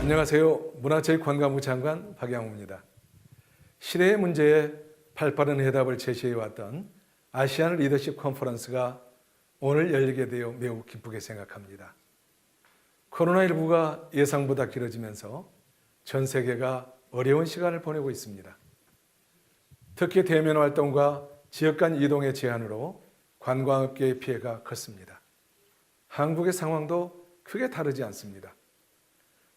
안녕하세요. 문화체육관광부 장관 박양호입니다. 시대의 문제에 발빠른 해답을 제시해왔던 아시안 리더십 컨퍼런스가 오늘 열리게 되어 매우 기쁘게 생각합니다. 코로나19가 예상보다 길어지면서 전 세계가 어려운 시간을 보내고 있습니다. 특히 대면 활동과 지역 간 이동의 제한으로 관광업계의 피해가 컸습니다. 한국의 상황도 크게 다르지 않습니다.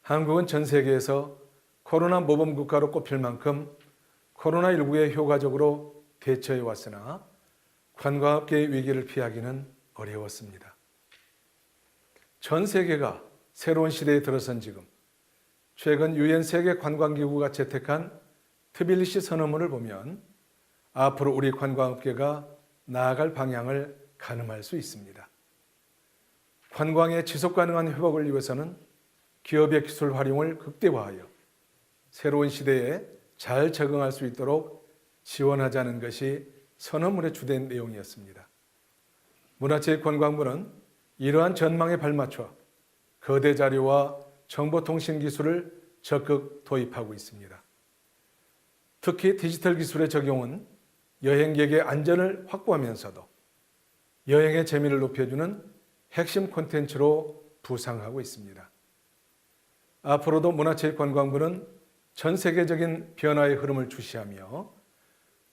한국은 전 세계에서 코로나 모범 국가로 꼽힐 만큼 코로나19에 효과적으로 대처해 왔으나 관광업계의 위기를 피하기는 어려웠습니다. 전 세계가 새로운 시대에 들어선 지금 최근 유엔 세계관광기구가 채택한 트빌리시 선언문을 보면 앞으로 우리 관광업계가 나아갈 방향을 가늠할 수 있습니다. 관광의 지속가능한 회복을 위해서는 기업의 기술 활용을 극대화하여 새로운 시대에 잘 적응할 수 있도록 지원하자는 것이 선언문의 주된 내용이었습니다. 문화체육관광부는 이러한 전망에 발맞춰 거대 자료와 정보통신 기술을 적극 도입하고 있습니다. 특히 디지털 기술의 적용은 여행객의 안전을 확보하면서도 여행의 재미를 높여주는 핵심 콘텐츠로 부상하고 있습니다. 앞으로도 문화체육관광부는 전 세계적인 변화의 흐름을 주시하며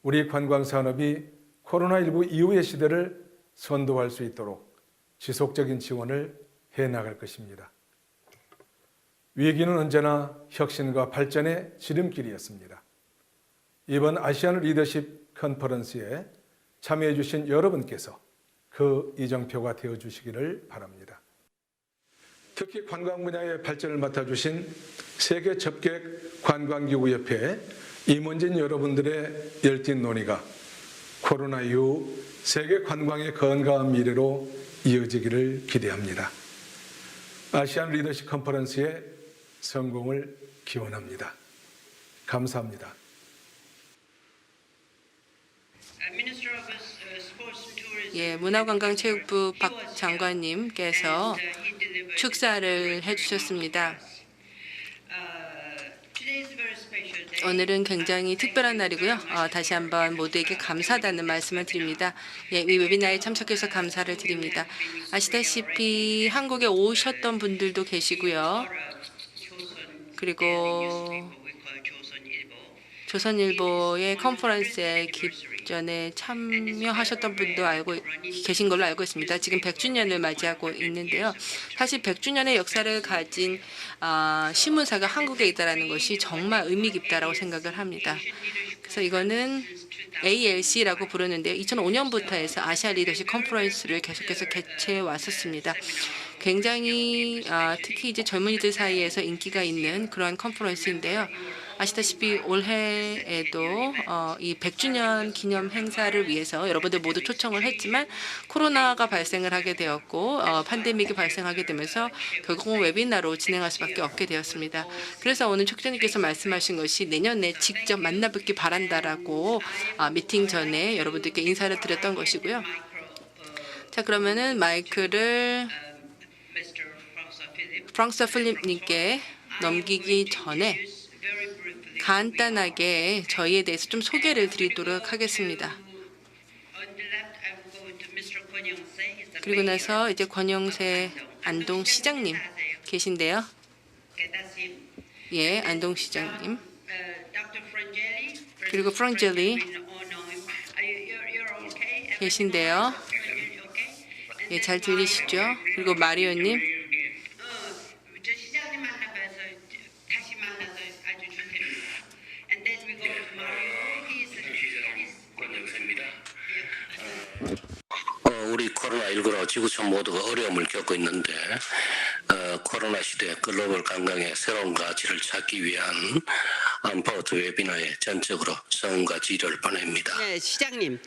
우리 관광산업이 코로나19 이후의 시대를 선도할 수 있도록 지속적인 지원을 해나갈 것입니다. 위기는 언제나 혁신과 발전의 지름길이었습니다. 이번 아시안 리더십 컨퍼런스에 참여해 주신 여러분께서 그 이정표가 되어주시기를 바랍니다. 특히 관광 분야의 발전을 맡아주신 세계 접객 관광기구협회 임원진 여러분들의 열띤 논의가 코로나 이후 세계 관광의 건강한 미래로 이어지기를 기대합니다. 아시안 리더십 컨퍼런스의 성공을 기원합니다. 감사합니다. 예, 문화관광체육부 박 장관님께서 축사를 해주셨습니다. 오늘은 굉장히 특별한 날이고요. 다시 한번 모두에게 감사하다는 말씀을 드립니다. 예, 이 웨비나에 참석해서 감사를 드립니다. 아시다시피 한국에 오셨던 분들도 계시고요. 그리고 조선일보의 컨퍼런스에 기존에 참여하셨던 분도 계신 걸로 알고 있습니다. 지금 100주년을 맞이하고 있는데요. 사실 100주년의 역사를 가진 신문사가 한국에 있다는 것이 정말 의미 깊다라고 생각을 합니다. 그래서 이거는 ALC라고 부르는데요. 2005년부터 해서 아시아 리더십 컨퍼런스를 계속해서 개최해 왔었습니다. 굉장히 특히 이제 젊은이들 사이에서 인기가 있는 그러한 컨퍼런스인데요. 아시다시피 올해에도 이 100주년 기념 행사를 위해서 여러분들 모두 초청을 했지만 코로나가 발생을 하게 되었고 팬데믹이 발생하게 되면서 결국은 웨비나로 진행할 수밖에 없게 되었습니다. 그래서 오늘 촉장님께서 말씀하신 것이 내년에 직접 만나뵙기 바란다라고 미팅 전에 여러분들께 인사를 드렸던 것이고요. 자, 그러면은 마이크를 프랑스와 필립님께 넘기기 전에 간단하게 저희에 대해서 좀 소개를 드리도록 하겠습니다. 그리고 나서 이제 권영세 안동시장님 계신데요. 예, 안동시장님. 그리고 프랑젤리 계신데요. 예, 잘 들리시죠? 그리고 마리오님. 우리 코로나19로 지구촌 모두가 어려움을 겪고 있는데 코로나 시대 글로벌 관광의 새로운 가치를 찾기 위한 안파워트 웨비나에 전적으로 성과 지휘를 보냅니다. 네, 시장님.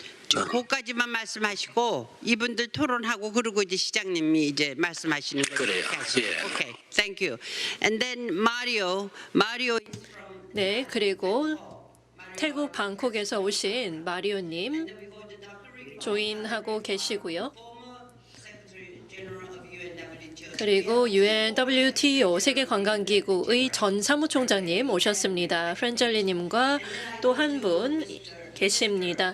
그까지만 말씀하시고 이분들 토론하고 그러고 이제 시장님이 이제 말씀하시는 거예요. 그래요. 예. Okay, thank you. And then Mario. 네, 그리고 태국 방콕에서 오신 마리오님 조인하고 계시고요. 그리고 WTO 세계관광기구의 전 사무총장님 오셨습니다. 프렌젤리님과 또 한 분 계십니다.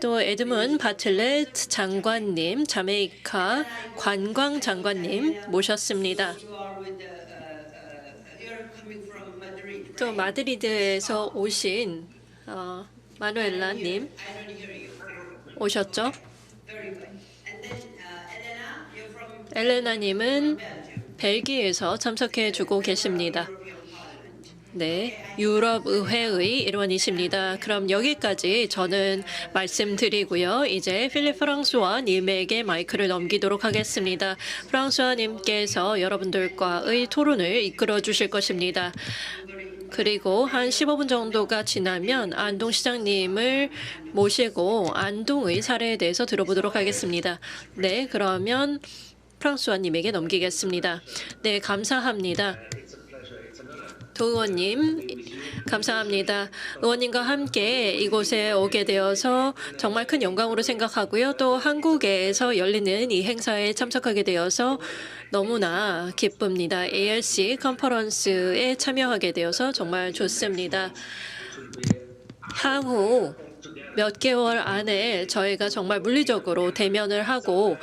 또 에드문 바틀렛 장관님, 자메이카 관광장관님 모셨습니다. 또 마드리드에서 오신 마누엘라님 오셨죠? 엘레나님은 벨기에에서 참석해주고 계십니다. 네, 유럽의회의 일원이십니다. 그럼 여기까지 저는 말씀드리고요. 이제 필립 프랑스와님에게 마이크를 넘기도록 하겠습니다. 프랑스와님께서 여러분들과의 토론을 이끌어 주실 것입니다. 그리고 한 15분 정도가 지나면 안동 시장님을 모시고 안동의 사례에 대해서 들어보도록 하겠습니다. 네, 그러면 프랑스와님에게 넘기겠습니다. 네, 감사합니다. 도 의원님, 감사합니다. 의원님과 함께 이곳에 오게 되어서 정말 큰 영광으로 생각하고요. 또 한국에서 열리는 이 행사에 참석하게 되어서 너무나 기쁩니다. ALC 컨퍼런스에 참여하게 되어서 정말 좋습니다. 향후 몇 개월 안에 저희가 정말 물리적으로 대면을 하고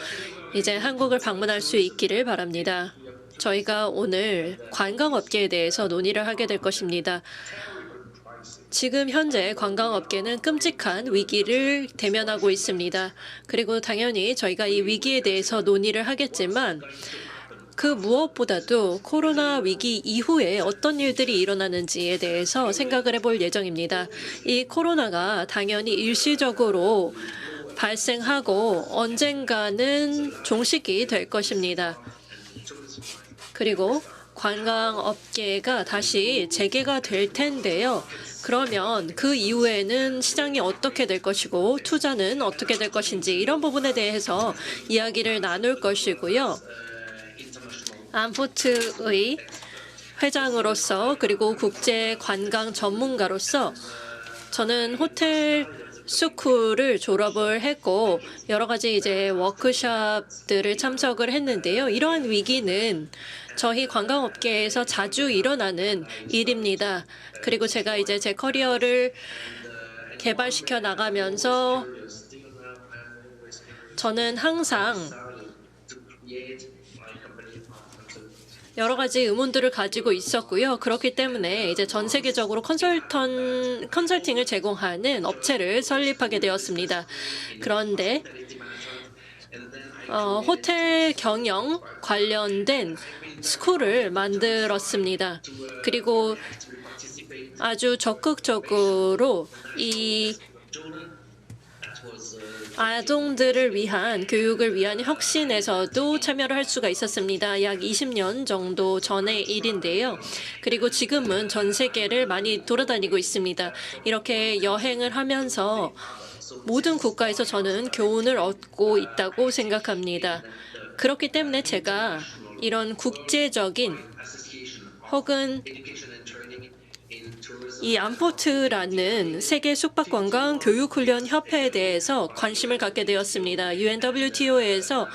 이제 한국을 방문할 수 있기를 바랍니다. 저희가 오늘 관광업계에 대해서 논의를 하게 될 것입니다. 지금 현재 관광업계는 끔찍한 위기를 대면하고 있습니다. 그리고 당연히 저희가 이 위기에 대해서 논의를 하겠지만 그 무엇보다도 코로나 위기 이후에 어떤 일들이 일어나는지에 대해서 생각을 해볼 예정입니다. 이 코로나가 당연히 일시적으로 발생하고 언젠가는 종식이 될 것입니다. 그리고 관광업계가 다시 재개가 될 텐데요. 그러면 그 이후에는 시장이 어떻게 될 것이고 투자는 어떻게 될 것인지 이런 부분에 대해서 이야기를 나눌 것이고요. 안포트의 회장으로서 그리고 국제 관광 전문가로서 저는 호텔 스쿨을 졸업을 했고 여러 가지 이제 워크숍들을 참석을 했는데요. 이러한 위기는 저희 관광업계에서 자주 일어나는 일입니다. 그리고 제가 이제 제 커리어를 개발시켜 나가면서 저는 항상 여러 가지 의문들을 가지고 있었고요. 그렇기 때문에 이제 전 세계적으로 컨설팅을 제공하는 업체를 설립하게 되었습니다. 그런데 호텔 경영 관련된 스쿨을 만들었습니다. 그리고 아주 적극적으로 이 아동들을 위한 교육을 위한 혁신에서도 참여를 할 수가 있었습니다. 약 20년 정도 전의 일인데요. 그리고 지금은 전 세계를 많이 돌아다니고 있습니다. 이렇게 여행을 하면서 모든 국가에서 저는 교훈을 얻고 있다고 생각합니다. 그렇기 때문에 제가 이런 국제적인 혹은 이 안포트라는 세계 숙박관광 교육훈련 협회에 대해서 관심을 갖게 되었습니다. UNWTO에서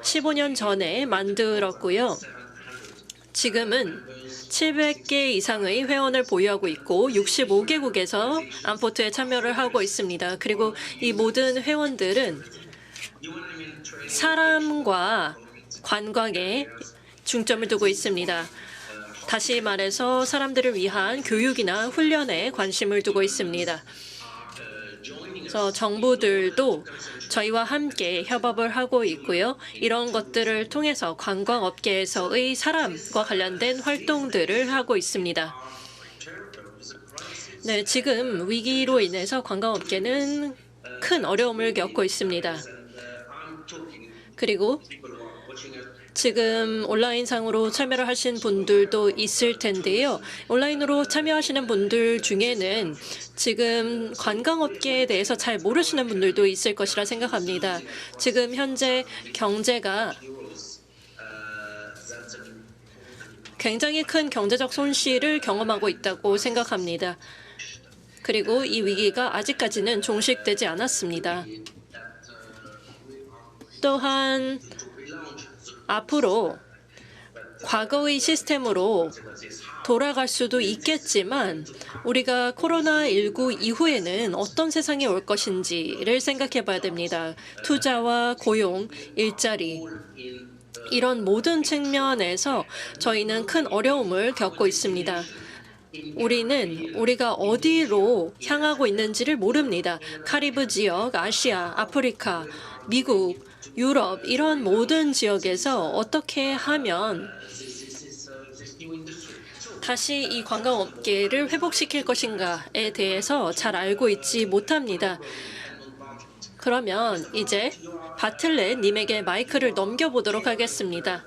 15년 전에 만들었고요. 지금은 700개 이상의 회원을 보유하고 있고 65개국에서 안포트에 참여를 하고 있습니다. 그리고 이 모든 회원들은 사람과 관광에 중점을 두고 있습니다. 다시 말해서 사람들을 위한 교육이나 훈련에 관심을 두고 있습니다. 그래서 정부들도 저희와 함께 협업을 하고 있고요. 이런 것들을 통해서 관광업계에서의 사람과 관련된 활동들을 하고 있습니다. 네, 지금 위기로 인해서 관광업계는 큰 어려움을 겪고 있습니다. 그리고 지금 온라인상으로 참여를 하신 분들도 있을 텐데요. 온라인으로 참여하시는 분들 중에는 지금 관광업계에 대해서 잘 모르시는 분들도 있을 것이라 생각합니다. 지금 현재 경제가 굉장히 큰 경제적 손실을 경험하고 있다고 생각합니다. 그리고 이 위기가 아직까지는 종식되지 않았습니다. 또한 앞으로 과거의 시스템으로 돌아갈 수도 있겠지만 우리가 코로나19 이후에는 어떤 세상이 올 것인지를 생각해 봐야 됩니다. 투자와 고용, 일자리, 이런 모든 측면에서 저희는 큰 어려움을 겪고 있습니다. 우리가 어디로 향하고 있는지를 모릅니다. 카리브 지역, 아시아, 아프리카, 미국, 유럽 이런 모든 지역에서 어떻게 하면 다시 이 관광업계를 회복시킬 것인가에 대해서 잘 알고 있지 못합니다. 그러면 이제 바틀렛 님에게 마이크를 넘겨보도록 하겠습니다.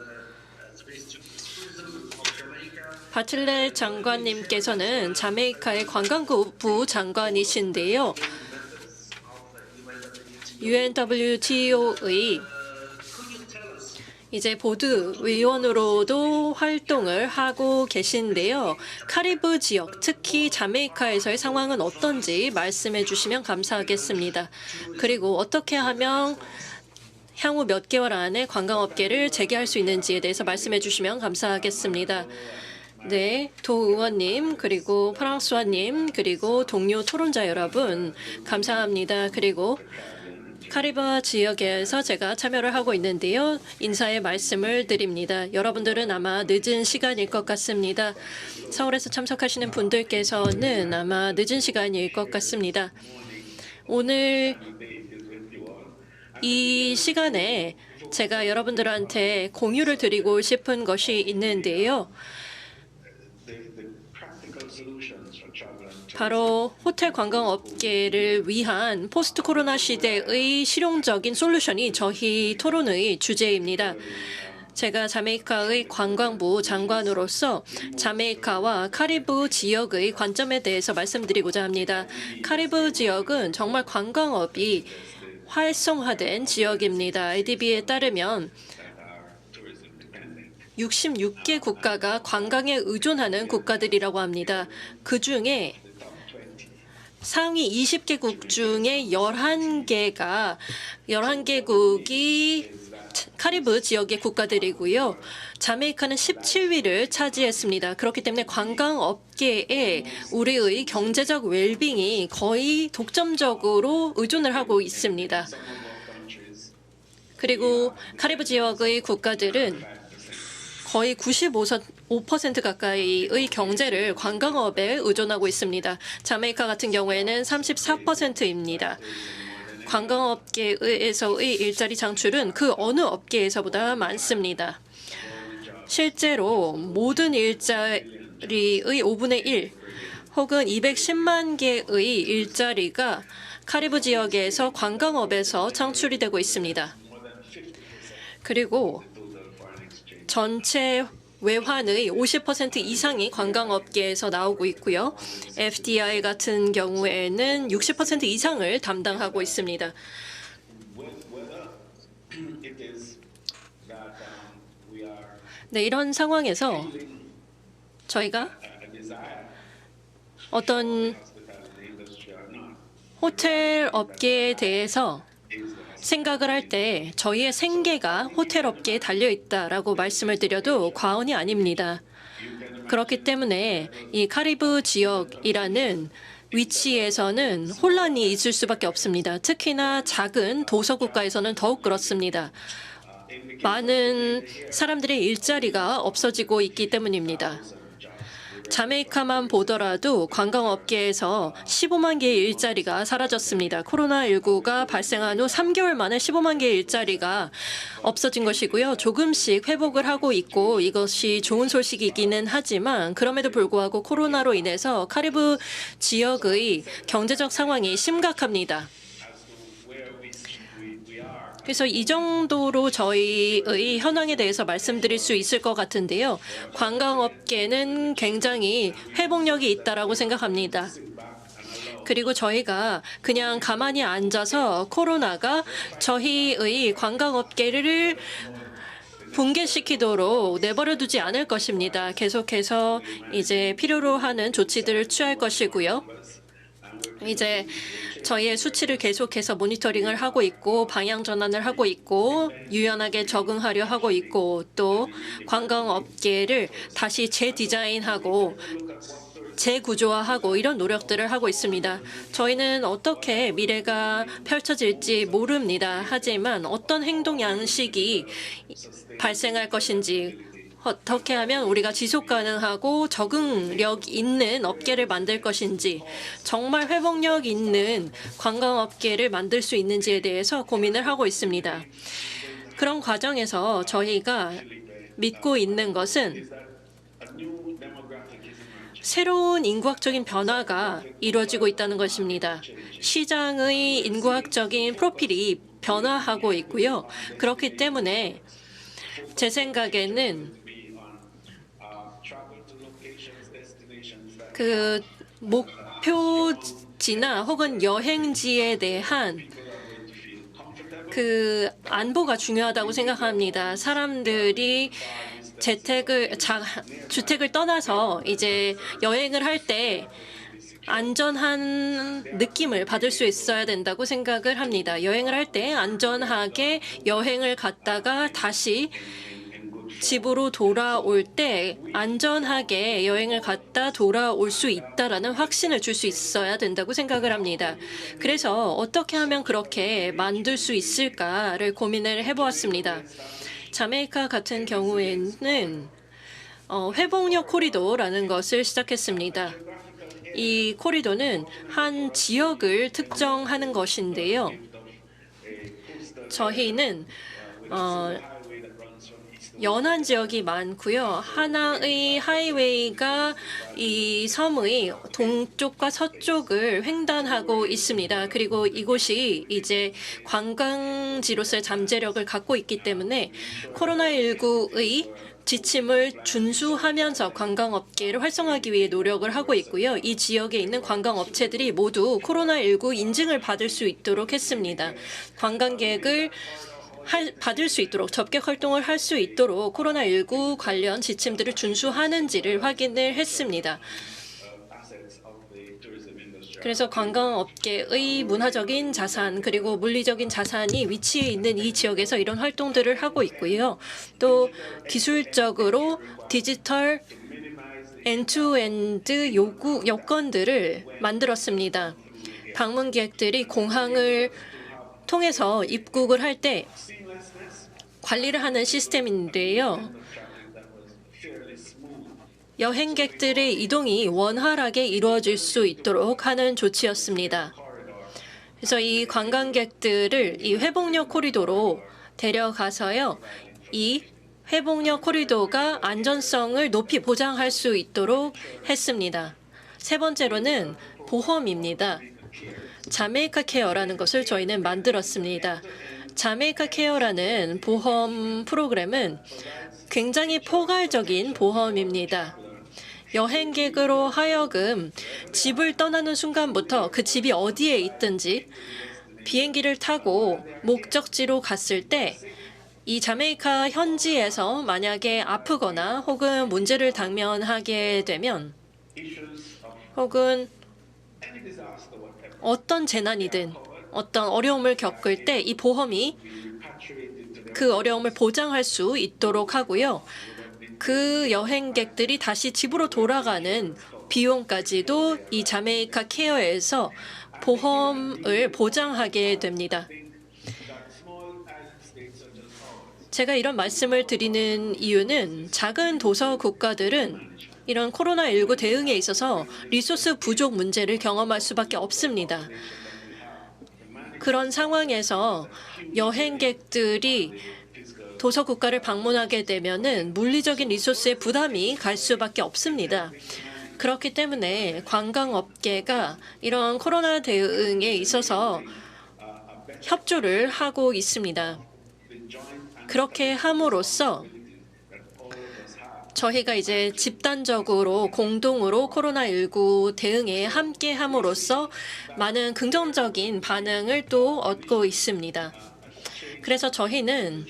바틀렛 장관님께서는 자메이카의 관광부 장관이신데요. UNWTO의 이제 보드 의원으로도 활동을 하고 계신데요. 카리브 지역, 특히 자메이카에서의 상황은 어떤지 말씀해 주시면 감사하겠습니다. 그리고 어떻게 하면 향후 몇 개월 안에 관광업계를 재개할 수 있는지에 대해서 말씀해 주시면 감사하겠습니다. 네, 도 의원님, 그리고 프랑스와님, 그리고 동료 토론자 여러분, 감사합니다. 그리고 카리브 지역에서 제가 참여를 하고 있는데요. 인사의 말씀을 드립니다. 여러분들은 아마 늦은 시간일 것 같습니다. 서울에서 참석하시는 분들께서는 아마 늦은 시간일 것 같습니다. 오늘 이 시간에 제가 여러분들한테 공유를 드리고 싶은 것이 있는데요. 바로 호텔 관광업계를 위한 포스트 코로나 시대의 실용적인 솔루션이 저희 토론의 주제입니다. 제가 자메이카의 관광부 장관으로서 자메이카와 카리브 지역의 관점에 대해서 말씀드리고자 합니다. 카리브 지역은 정말 관광업이 활성화된 지역입니다. IDB에 따르면 66개 국가가 관광에 의존하는 국가들이라고 합니다. 그중에 상위 20개국 중에 11개국이 카리브 지역의 국가들이고요. 자메이카는 17위를 차지했습니다. 그렇기 때문에 관광업계에 우리의 경제적 웰빙이 거의 독점적으로 의존을 하고 있습니다. 그리고 카리브 지역의 국가들은 거의 95% 가까이의 경제를 관광업에 의존하고 있습니다. 자메이카 같은 경우에는 34%입니다. 관광업계에서의 일자리 창출은 그 어느 업계에서보다 많습니다. 실제로 모든 일자리의 5분의 1 혹은 210만 개의 일자리가 카리브 지역에서 관광업에서 창출이 되고 있습니다. 그리고 전체 외환의 50% 이상이 관광업계에서 나오고 있고요. FDI 같은 경우에는 60% 이상을 담당하고 있습니다. 네, 이런 상황에서 저희가 어떤 호텔 업계에 대해서 생각을 할 때 저희의 생계가 호텔 업계에 달려있다라고 말씀을 드려도 과언이 아닙니다. 그렇기 때문에 이 카리브 지역이라는 위치에서는 혼란이 있을 수밖에 없습니다. 특히나 작은 도서국가에서는 더욱 그렇습니다. 많은 사람들의 일자리가 없어지고 있기 때문입니다. 자메이카만 보더라도 관광업계에서 15만 개의 일자리가 사라졌습니다. 코로나19가 발생한 후 3개월 만에 15만 개의 일자리가 없어진 것이고요. 조금씩 회복을 하고 있고 이것이 좋은 소식이기는 하지만 그럼에도 불구하고 코로나로 인해서 카리브 지역의 경제적 상황이 심각합니다. 그래서 이 정도로 저희의 현황에 대해서 말씀드릴 수 있을 것 같은데요. 관광업계는 굉장히 회복력이 있다라고 생각합니다. 그리고 저희가 그냥 가만히 앉아서 코로나가 저희의 관광업계를 붕괴시키도록 내버려두지 않을 것입니다. 계속해서 이제 필요로 하는 조치들을 취할 것이고요. 이제 저희의 수치를 계속해서 모니터링을 하고 있고 방향 전환을 하고 있고 유연하게 적응하려 하고 있고 또 관광업계를 다시 재디자인하고 재구조화하고 이런 노력들을 하고 있습니다. 저희는 어떻게 미래가 펼쳐질지 모릅니다. 하지만 어떤 행동 양식이 발생할 것인지 어떻게 하면 우리가 지속 가능하고 적응력 있는 업계를 만들 것인지 정말 회복력 있는 관광업계를 만들 수 있는지에 대해서 고민을 하고 있습니다. 그런 과정에서 저희가 믿고 있는 것은 새로운 인구학적인 변화가 이루어지고 있다는 것입니다. 시장의 인구학적인 프로필이 변화하고 있고요. 그렇기 때문에 제 생각에는 그 목표지나 혹은 여행지에 대한 그 안보가 중요하다고 생각합니다. 사람들이 주택을 떠나서 이제 여행을 할 때 안전한 느낌을 받을 수 있어야 된다고 생각을 합니다. 여행을 할 때 안전하게 여행을 갔다가 다시 집으로 돌아올 때 안전하게 여행을 갔다 돌아올 수 있다라는 확신을 줄 수 있어야 된다고 생각을 합니다. 그래서 어떻게 하면 그렇게 만들 수 있을까를 고민을 해보았습니다. 자메이카 같은 경우에는 회복력 코리도라는 것을 시작했습니다. 이 코리도는 한 지역을 특정하는 것인데요. 저희는 연안 지역이 많고요. 하나의 하이웨이가 이 섬의 동쪽과 서쪽을 횡단하고 있습니다. 그리고 이곳이 이제 관광지로서의 잠재력을 갖고 있기 때문에 코로나19의 지침을 준수하면서 관광업계를 활성화하기 위해 노력을 하고 있고요. 이 지역에 있는 관광업체들이 모두 코로나19 인증을 받을 수 있도록 했습니다. 관광객을 받을 수 있도록 접객 활동을 할 수 있도록 코로나19 관련 지침들을 준수하는지를 확인을 했습니다. 그래서 관광업계의 문화적인 자산 그리고 물리적인 자산이 위치해 있는 이 지역에서 이런 활동들을 하고 있고요. 또 기술적으로 디지털 엔투엔드 여건들을 만들었습니다. 방문객들이 공항을 통해서 입국을 할 때 관리를 하는 시스템인데요. 여행객들의 이동이 원활하게 이루어질 수 있도록 하는 조치였습니다. 그래서 이 관광객들을 이 회복력 코리도로 데려가서요. 이 회복력 코리도가 안전성을 높이 보장할 수 있도록 했습니다. 세 번째로는 보험입니다. 자메이카 케어라는 것을 저희는 만들었습니다. 자메이카 케어라는 보험 프로그램은 굉장히 포괄적인 보험입니다. 여행객으로 하여금 집을 떠나는 순간부터 그 집이 어디에 있든지 비행기를 타고 목적지로 갔을 때 이 자메이카 현지에서 만약에 아프거나 혹은 문제를 당면하게 되면 혹은 어떤 재난이든 어떤 어려움을 겪을 때 이 보험이 그 어려움을 보장할 수 있도록 하고요. 그 여행객들이 다시 집으로 돌아가는 비용까지도 이 자메이카 케어에서 보험을 보장하게 됩니다. 제가 이런 말씀을 드리는 이유는 작은 도서 국가들은 이런 코로나19 대응에 있어서 리소스 부족 문제를 경험할 수밖에 없습니다. 그런 상황에서 여행객들이 도서 국가를 방문하게 되면은 물리적인 리소스의 부담이 갈 수밖에 없습니다. 그렇기 때문에 관광업계가 이런 코로나 대응에 있어서 협조를 하고 있습니다. 그렇게 함으로써 저희가 이제 집단적으로 공동으로 코로나19 대응에 함께 함으로써 많은 긍정적인 반응을 또 얻고 있습니다. 그래서 저희는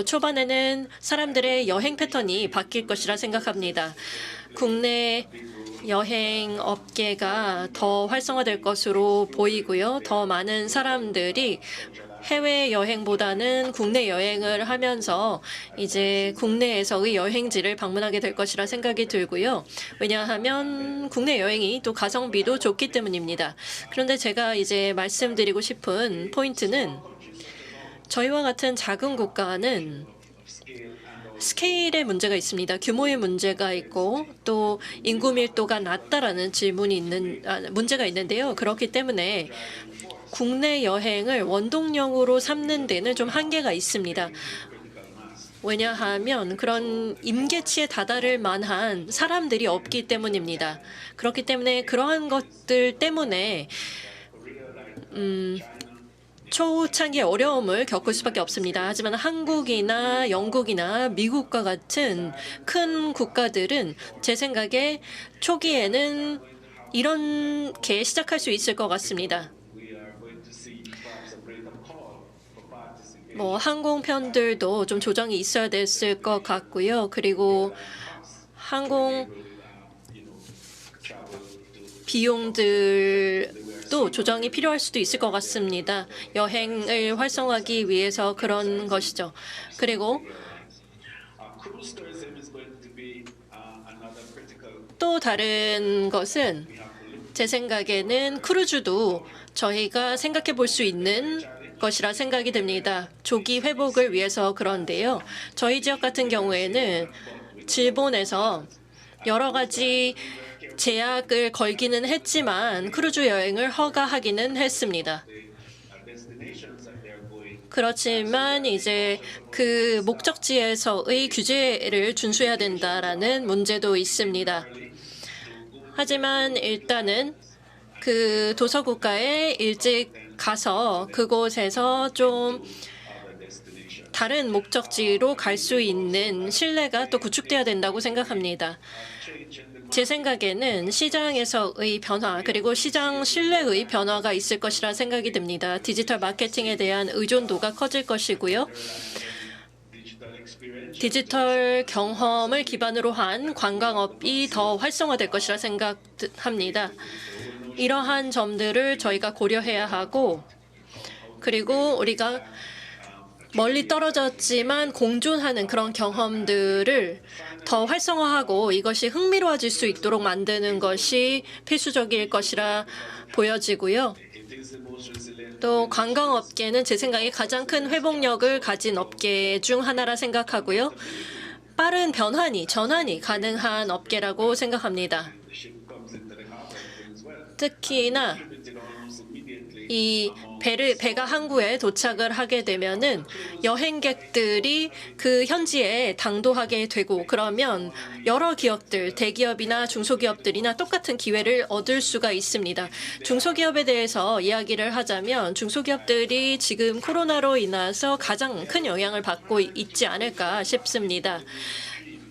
초반에는 사람들의 여행 패턴이 바뀔 것이라 생각합니다. 국내 여행 업계가 더 활성화될 것으로 보이고요. 더 많은 사람들이 해외 여행보다는 국내 여행을 하면서 이제 국내에서의 여행지를 방문하게 될 것이라 생각이 들고요. 왜냐하면 국내 여행이 또 가성비도 좋기 때문입니다. 그런데 제가 이제 말씀드리고 싶은 포인트는 저희와 같은 작은 국가는 스케일의 문제가 있습니다. 규모의 문제가 있고 또 인구 밀도가 낮다라는 문제가 있는데요. 그렇기 때문에 국내 여행을 원동력으로 삼는 데는 좀 한계가 있습니다. 왜냐하면 그런 임계치에 다다를 만한 사람들이 없기 때문입니다. 그렇기 때문에 그러한 것들 때문에 초창기에 어려움을 겪을 수밖에 없습니다. 하지만 한국이나 영국이나 미국과 같은 큰 국가들은 제 생각에 초기에는 이렇게 시작할 수 있을 것 같습니다. 항공편들도 좀 조정이 있어야 됐을 것 같고요. 그리고 항공 비용들도 조정이 필요할 수도 있을 것 같습니다. 여행을 활성화하기 위해서 그런 것이죠. 그리고 또 다른 것은 제 생각에는 크루즈도 저희가 생각해 볼 수 있는 것이라 생각이 됩니다. 조기 회복을 위해서 그런데요. 저희 지역 같은 경우에는 일본에서 여러 가지 제약을 걸기는 했지만 크루즈 여행을 허가하기는 했습니다. 그렇지만 이제 그 목적지에서의 규제를 준수해야 된다라는 문제도 있습니다. 하지만 일단은 그 도서국가에 일찍 가서 그곳에서 좀 다른 목적지로 갈 수 있는 신뢰가 또 구축돼야 된다고 생각합니다. 제 생각에는 시장에서의 변화 그리고 시장 신뢰의 변화가 있을 것이라 생각이 듭니다. 디지털 마케팅에 대한 의존도가 커질 것이고요. 디지털 경험을 기반으로 한 관광업이 더 활성화될 것이라 생각합니다. 이러한 점들을 저희가 고려해야 하고 그리고 우리가 멀리 떨어졌지만 공존하는 그런 경험들을 더 활성화하고 이것이 흥미로워질 수 있도록 만드는 것이 필수적일 것이라 보여지고요. 또 관광업계는 제 생각에 가장 큰 회복력을 가진 업계 중 하나라 생각하고요. 빠른 전환이 가능한 업계라고 생각합니다. 특히나 이 배가 항구에 도착을 하게 되면은 여행객들이 그 현지에 당도하게 되고 그러면 여러 기업들, 대기업이나 중소기업들이나 똑같은 기회를 얻을 수가 있습니다. 중소기업에 대해서 이야기를 하자면 중소기업들이 지금 코로나로 인해서 가장 큰 영향을 받고 있지 않을까 싶습니다.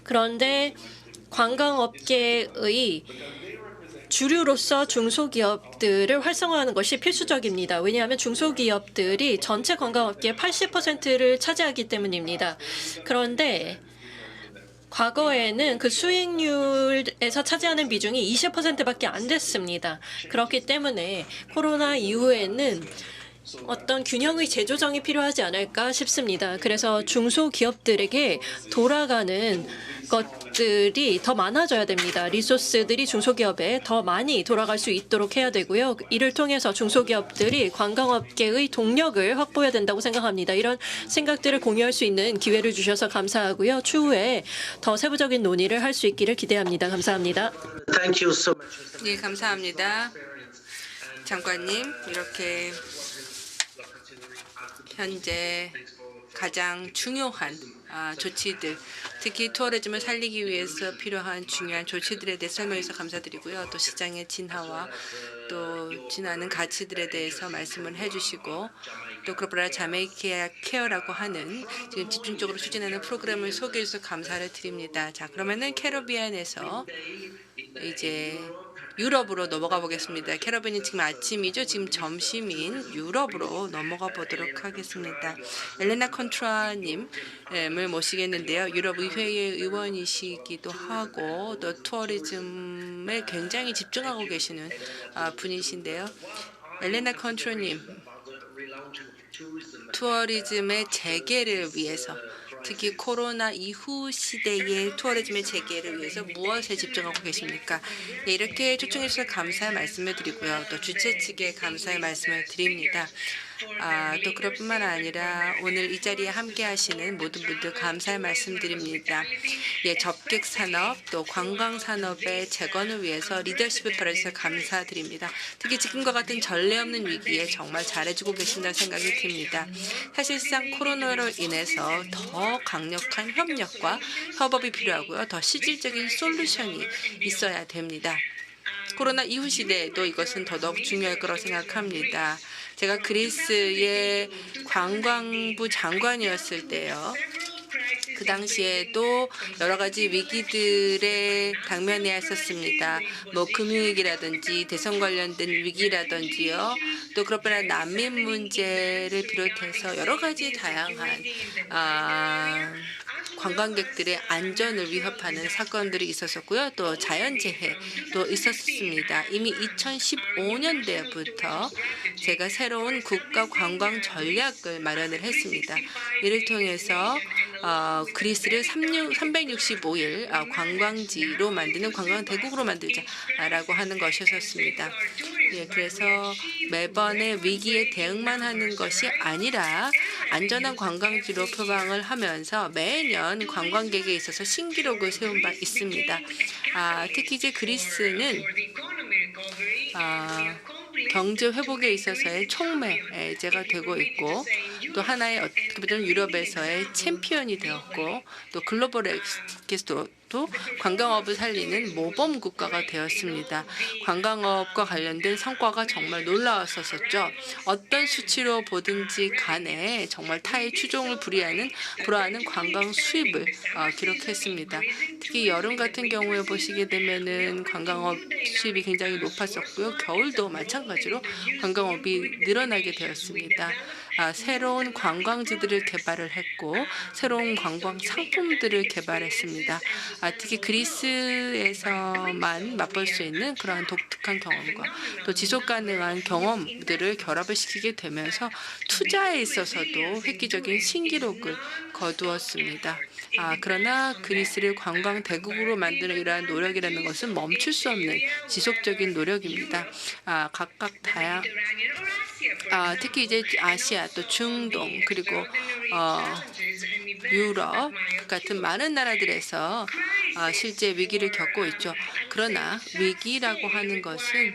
그런데 관광업계의 주류로서 중소기업들을 활성화하는 것이 필수적입니다. 왜냐하면 중소기업들이 전체 관광업계의 80%를 차지하기 때문입니다. 그런데 과거에는 그 수익률에서 차지하는 비중이 20%밖에 안 됐습니다. 그렇기 때문에 코로나 이후에는 어떤 균형의 재조정이 필요하지 않을까 싶습니다. 그래서 중소기업들에게 돌아가는 것들이 더 많아져야 됩니다. 리소스들이 중소기업에 더 많이 돌아갈 수 있도록 해야 되고요. 이를 통해서 중소기업들이 관광업계의 동력을 확보해야 된다고 생각합니다. 이런 생각들을 공유할 수 있는 기회를 주셔서 감사하고요. 추후에 더 세부적인 논의를 할 수 있기를 기대합니다. 감사합니다. 네, 감사합니다. 장관님, 이렇게 현재 가장 중요한 조치들, 특히 투어리즘을 살리기 위해서 필요한 중요한 조치들에 대해 설명해 주셔서 감사드리고요. 또 시장의 진화와 또 진화하는 가치들에 대해서 말씀을 해주시고 또 그룹브라 자메이카 케어라고 하는 지금 집중적으로 추진하는 프로그램을 소개해 주셔서 감사를 드립니다. 자, 그러면은 캐리비안에서 이제 유럽으로 넘어가 보겠습니다. 캐러빈이 지금 아침이죠. 지금 점심인 유럽으로 넘어가 보도록 하겠습니다. 엘레나 컨트라님을 모시겠는데요. 유럽 의회의 의원이시기도 하고 또 투어리즘에 굉장히 집중하고 계시는 분이신데요. 엘레나 컨트라님, 투어리즘의 재개를 위해서, 특히 코로나 이후 시대의 투어리즘의 재개를 위해서 무엇에 집중하고 계십니까? 네, 이렇게 초청해 주셔서 감사의 말씀을 드리고요. 또 주최 측에 감사의 말씀을 드립니다. 또 그럴 뿐만 아니라 오늘 이 자리에 함께 하시는 모든 분들 감사의 말씀드립니다. 예, 접객 산업 또 관광 산업의 재건을 위해서 리더십을 발휘해서 감사드립니다. 특히 지금과 같은 전례 없는 위기에 정말 잘해주고 계신다는 생각이 듭니다. 사실상 코로나로 인해서 더 강력한 협력과 협업이 필요하고요. 더 실질적인 솔루션이 있어야 됩니다. 코로나 이후 시대에도 이것은 더더욱 중요할 거라고 생각합니다. 제가 그리스의 관광부 장관이었을 때요. 그 당시에도 여러 가지 위기들에 당면해야 했었습니다. 뭐 금융위기라든지 대선 관련된 위기라든지요. 또 그렇거나 난민 문제를 비롯해서 여러 가지 다양한 관광객들의 안전을 위협하는 사건들이 있었었고요. 또 자연재해도 있었습니다. 이미 2015년대부터 제가 새로운 국가 관광 전략을 마련을 했습니다. 이를 통해서 그리스를 365일 관광지로 만드는 관광 대국으로 만들자라고 하는 것이었습니다. 예, 그래서 매번의 위기에 대응만 하는 것이 아니라 안전한 관광지로 표방을 하면서 매년 관광객에 있어서 신기록을 세운 바 있습니다. 특히 이제 그리스는 경제 회복에 있어서의 촉매제가 되고 있고 또 하나의 어떻게 보면 유럽에서의 챔피언이 되었고 또 글로벌에서도 관광업을 살리는 모범 국가가 되었습니다. 관광업과 관련된 성과가 정말 놀라웠었죠. 어떤 수치로 보든지 간에 정말 타의 추종을 불허하는 관광 수입을 기록했습니다. 특히 여름 같은 경우에 보시게 되면은 관광업 수입이 굉장히 높았었고요. 겨울도 마찬가지로 관광업이 늘어나게 되었습니다. 새로운 관광지들을 개발을 했고 새로운 관광 상품들을 개발했습니다. 특히 그리스에서만 맛볼 수 있는 그러한 독특한 경험과 또 지속 가능한 경험들을 결합을 시키게 되면서 투자에 있어서도 획기적인 신기록을 거두었습니다. 그러나 그리스를 관광 대국으로 만드는 이러한 노력이라는 것은 멈출 수 없는 지속적인 노력입니다. 각각 특히 이제 아시아 또 중동 그리고 유럽 같은 많은 나라들에서 실제 위기를 겪고 있죠. 그러나 위기라고 하는 것은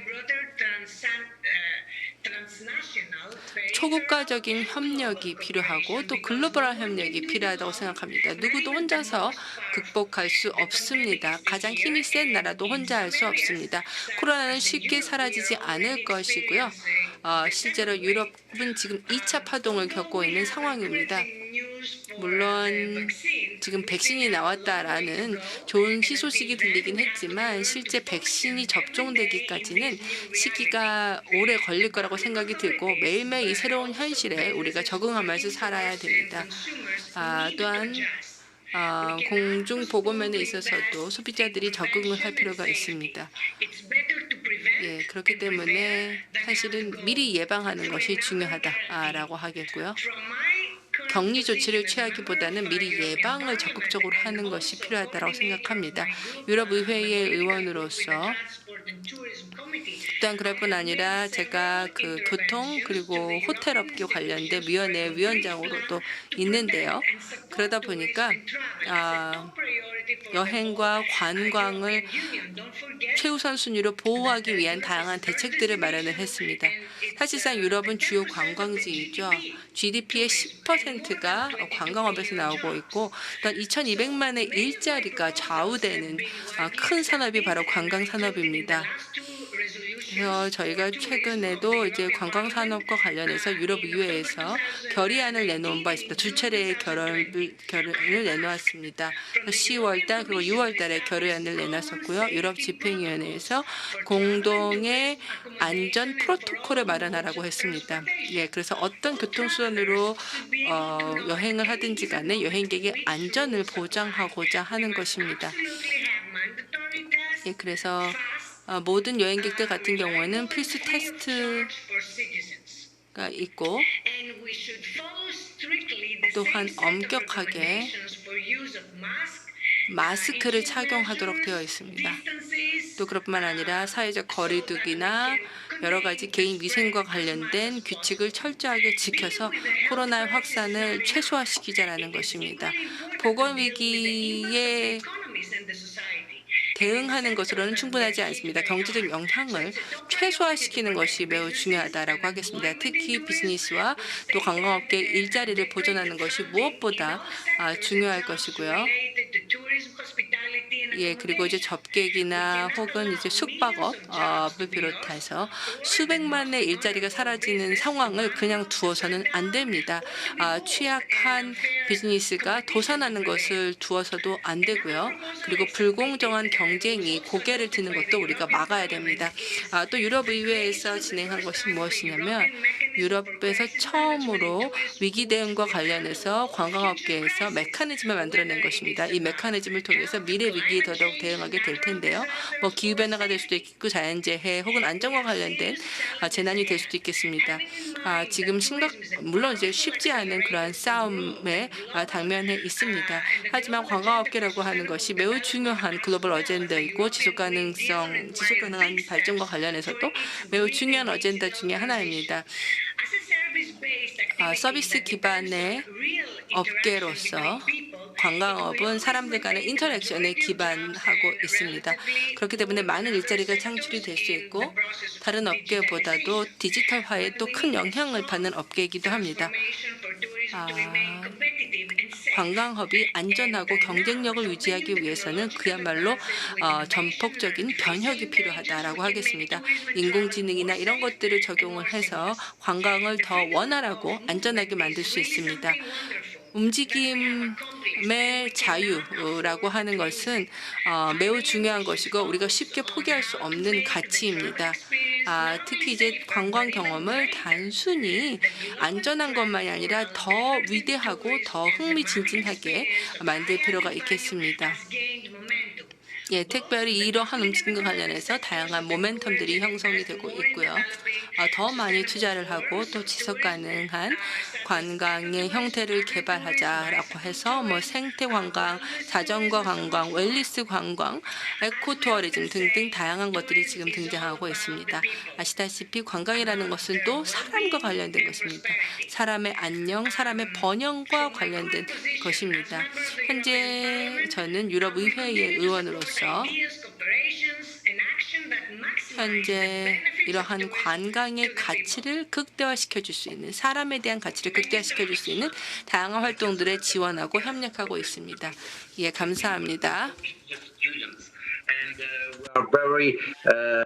초국가적인 협력이 필요하고 또 글로벌한 협력이 필요하다고 생각합니다. 누구도 혼자서 극복할 수 없습니다. 가장 힘이 센 나라도 혼자 할 수 없습니다. 코로나는 쉽게 사라지지 않을 것이고요. 실제로 유럽은 지금 2차 파동을 겪고 있는 상황입니다. 물론 지금 백신이 나왔다라는 좋은 희소식이 들리긴 했지만 실제 백신이 접종되기까지는 시기가 오래 걸릴 거라고 생각이 들고 매일매일 이 새로운 현실에 우리가 적응하면서 살아야 됩니다. 또한 공중보건면에 있어서도 소비자들이 적응을 할 필요가 있습니다. 예, 그렇기 때문에 사실은 미리 예방하는 것이 중요하다라고 하겠고요. 격리 조치를 취하기보다는 미리 예방을 적극적으로 하는 것이 필요하다고 생각합니다. 유럽의회의 의원으로서 또한 그럴 뿐 아니라 제가 그 교통 그리고 호텔업계 관련된 위원회 위원장으로도 있는데요. 그러다 보니까 여행과 관광을 최우선 순위로 보호하기 위한 다양한 대책들을 마련을 했습니다. 사실상 유럽은 주요 관광지이죠. GDP의 10%가 관광업에서 나오고 있고 또한 2,200만의 일자리가 좌우되는 큰 산업이 바로 관광 산업입니다. 그래서 저희가 최근에도 이제 관광 산업과 관련해서 유럽 의회에서 결의안을 내놓은 바 있습니다. 두 차례의 결의를 내놓았습니다. 10월달 그리고 6월달에 결의안을 내놨었고요. 유럽 집행위원회에서 공동의 안전 프로토콜을 마련하라고 했습니다. 예, 그래서 어떤 교통수단으로 여행을 하든지 간에 여행객의 안전을 보장하고자 하는 것입니다. 예, 그래서 모든 여행객들 같은 경우에는 필수 테스트가 있고 또한 엄격하게 마스크를 착용하도록 되어 있습니다. 또 그뿐만 아니라 사회적 거리두기나 여러 가지 개인 위생과 관련된 규칙을 철저하게 지켜서 코로나의 확산을 최소화시키자라는 것입니다. 보건 위기에 대응하는 것으로는 충분하지 않습니다. 경제적 영향을 최소화시키는 것이 매우 중요하다라고 하겠습니다. 특히 비즈니스와 또 관광업계 일자리를 보존하는 것이 무엇보다 중요할 것이고요. 예, 그리고 이제 접객이나 혹은 이제 숙박업을 비롯해서 수백만의 일자리가 사라지는 상황을 그냥 두어서는 안 됩니다. 취약한 비즈니스가 도산하는 것을 두어서도 안 되고요. 그리고 불공정한 경쟁이 고개를 드는 것도 우리가 막아야 됩니다. 또 유럽 의회에서 진행한 것이 무엇이냐면 유럽에서 처음으로 위기 대응과 관련해서 관광업계에서 메커니즘을 만들어낸 것입니다. 이 메커니즘을 통해서 미래 위기에 더더욱 대응하게 될 텐데요. 뭐 기후 변화가 될 수도 있고 자연재해 혹은 안전과 관련된 재난이 될 수도 있겠습니다. 지금 물론 이제 쉽지 않은 그러한 싸움에 당면해 있습니다. 하지만 관광업계라고 하는 것이 매우 중요한 글로벌 어젠다이고 지속 가능한 발전과 관련해서도 매우 중요한 어젠다 중에 하나입니다. 서비스 기반의 업계로서 관광업은 사람들 간의 인터랙션에 기반하고 있습니다. 그렇기 때문에 많은 일자리가 창출이 될 수 있고 다른 업계보다도 디지털화에 또 큰 영향을 받는 업계이기도 합니다. 관광업이 안전하고 경쟁력을 유지하기 위해서는 그야말로 전폭적인 변혁이 필요하다라고 하겠습니다. 인공지능이나 이런 것들을 적용을 해서 관광을 더 원활하고 안전하게 만들 수 있습니다. 움직임의 자유라고 하는 것은 매우 중요한 것이고 우리가 쉽게 포기할 수 없는 가치입니다. 특히 이제 관광 경험을 단순히 안전한 것만이 아니라 더 위대하고 더 흥미진진하게 만들 필요가 있겠습니다. 예, 특별히 이러한 움직임과 관련해서 다양한 모멘텀들이 형성이 되고 있고요. 더 많이 투자를 하고 또 지속 가능한 관광의 형태를 개발하자라고 해서 뭐 생태 관광, 자전거 관광, 웰니스 관광, 에코투어리즘 등등 다양한 것들이 지금 등장하고 있습니다. 아시다시피 관광이라는 것은 또 사람과 관련된 것입니다. 사람의 안녕, 사람의 번영과 관련된 것입니다. 현재 저는 유럽 의회의 의원으로서 현재 이러한 관광의 가치를 극대화시켜 줄 수 있는 사람에 대한 가치를 극대화시켜 줄 수 있는 다양한 활동들에 지원하고 협력하고 있습니다. 예, 감사합니다.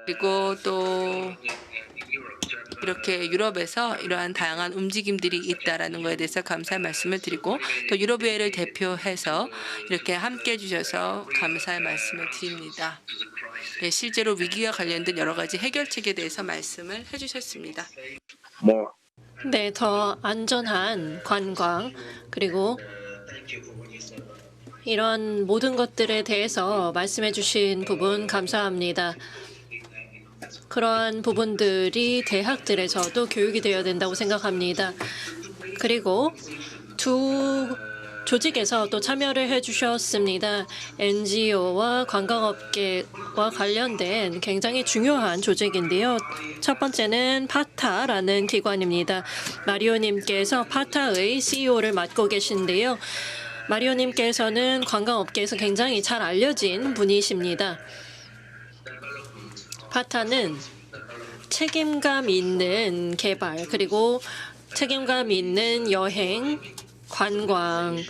그리고 또 이렇게 유럽에서 이러한 다양한 움직임들이 있다라는 것에 대해서 감사의 말씀을 드리고 또 유럽의회를 대표해서 이렇게 함께해 주셔서 감사의 말씀을 드립니다. 네, 실제로 위기와 관련된 여러 가지 해결책에 대해서 말씀을 해주셨습니다. 네, 더 안전한 관광 그리고 이런 모든 것들에 대해서 말씀해 주신 부분 감사합니다. 그러한 부분들이 대학들에서도 교육이 되어야 된다고 생각합니다. 그리고 두 조직에서 또 참여를 해주셨습니다. NGO와 관광업계와 관련된 굉장히 중요한 조직인데요. 첫 번째는 파타라는 기관입니다. 마리오님께서 파타의 CEO를 맡고 계신데요. 마리오님께서는 관광업계에서 굉장히 잘 알려진 분이십니다. 파타는 책임감 있는 개발 그리고 책임감 있는 여행, 관광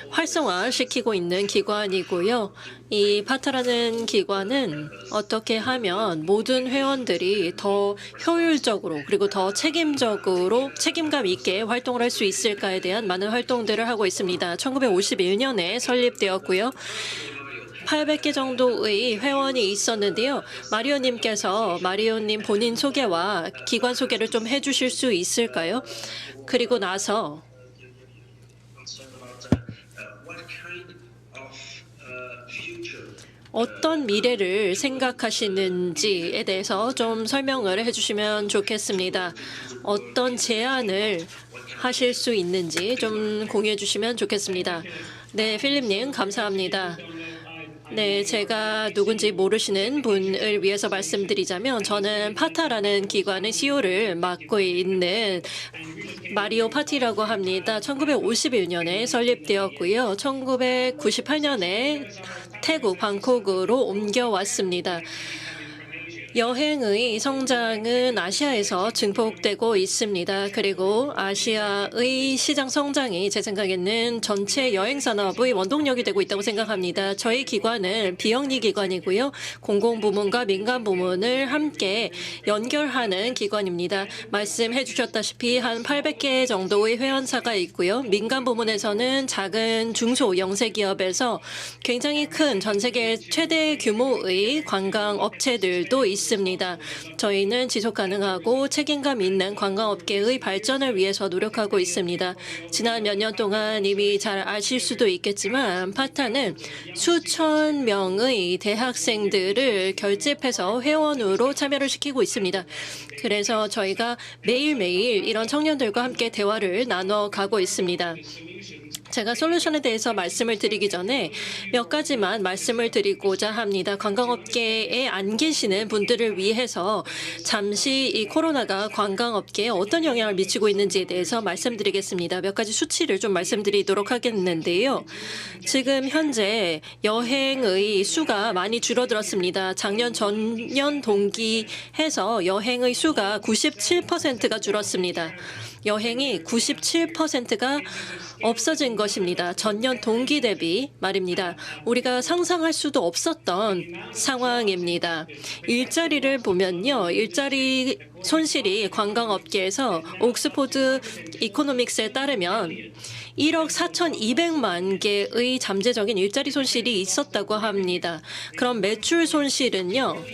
활성화시키고 있는 기관이고요. 이 파타라는 기관은 어떻게 하면 모든 회원들이 더 효율적으로 그리고 더 책임감 있게 활동을 할 수 있을까에 대한 많은 활동들을 하고 있습니다. 1951년에 설립되었고요. 800개 정도의 회원이 있었는데요. 마리오님 본인 소개와 기관 소개를 좀 해주실 수 있을까요? 그리고 나서 어떤 미래를 생각하시는지에 대해서 좀 설명을 해주시면 좋겠습니다. 어떤 제안을 하실 수 있는지 좀 공유해 주시면 좋겠습니다. 네, 필립님 감사합니다. 네, 제가 누군지 모르시는 분을 위해서 말씀드리자면 저는 파타라는 기관의 CEO를 맡고 있는 마리오 파티라고 합니다. 1951년에 설립되었고요. 1998년에 태국 방콕으로 옮겨왔습니다. 여행의 성장은 아시아에서 증폭되고 있습니다. 그리고 아시아의 시장 성장이 제 생각에는 전체 여행 산업의 원동력이 되고 있다고 생각합니다. 저희 기관은 비영리 기관이고요. 공공부문과 민간부문을 함께 연결하는 기관입니다. 말씀해 주셨다시피 한 800개 정도의 회원사가 있고요. 민간부문에서는 작은 중소 영세기업에서 굉장히 큰 전 세계 최대 규모의 관광업체들도 있습니다. 저희는 지속 가능하고 책임감 있는 관광업계의 발전을 위해서 노력하고 있습니다. 지난 몇 년 동안 이미 잘 아실 수도 있겠지만 파타는 수천 명의 대학생들을 결집해서 회원으로 참여를 시키고 있습니다. 그래서 저희가 매일매일 이런 청년들과 함께 대화를 나눠가고 있습니다. 제가 솔루션에 대해서 말씀을 드리기 전에 몇 가지만 말씀을 드리고자 합니다. 관광업계에 안 계시는 분들을 위해서 잠시 이 코로나가 관광업계에 어떤 영향을 미치고 있는지에 대해서 말씀드리겠습니다. 몇 가지 수치를 좀 말씀드리도록 하겠는데요. 지금 현재 여행의 수가 많이 줄어들었습니다. 작년 전년 동기해서 여행의 수가 97%가 줄었습니다. 여행이 97%가 없어진 것입니다. 전년 동기 대비 말입니다. 우리가 상상할 수도 없었던 상황입니다. 일자리를 보면요. 일자리 손실이 관광업계에서 옥스포드 이코노믹스에 따르면 1억 4,200만 개의 잠재적인 일자리 손실이 있었다고 합니다. 그럼 매출 손실은요.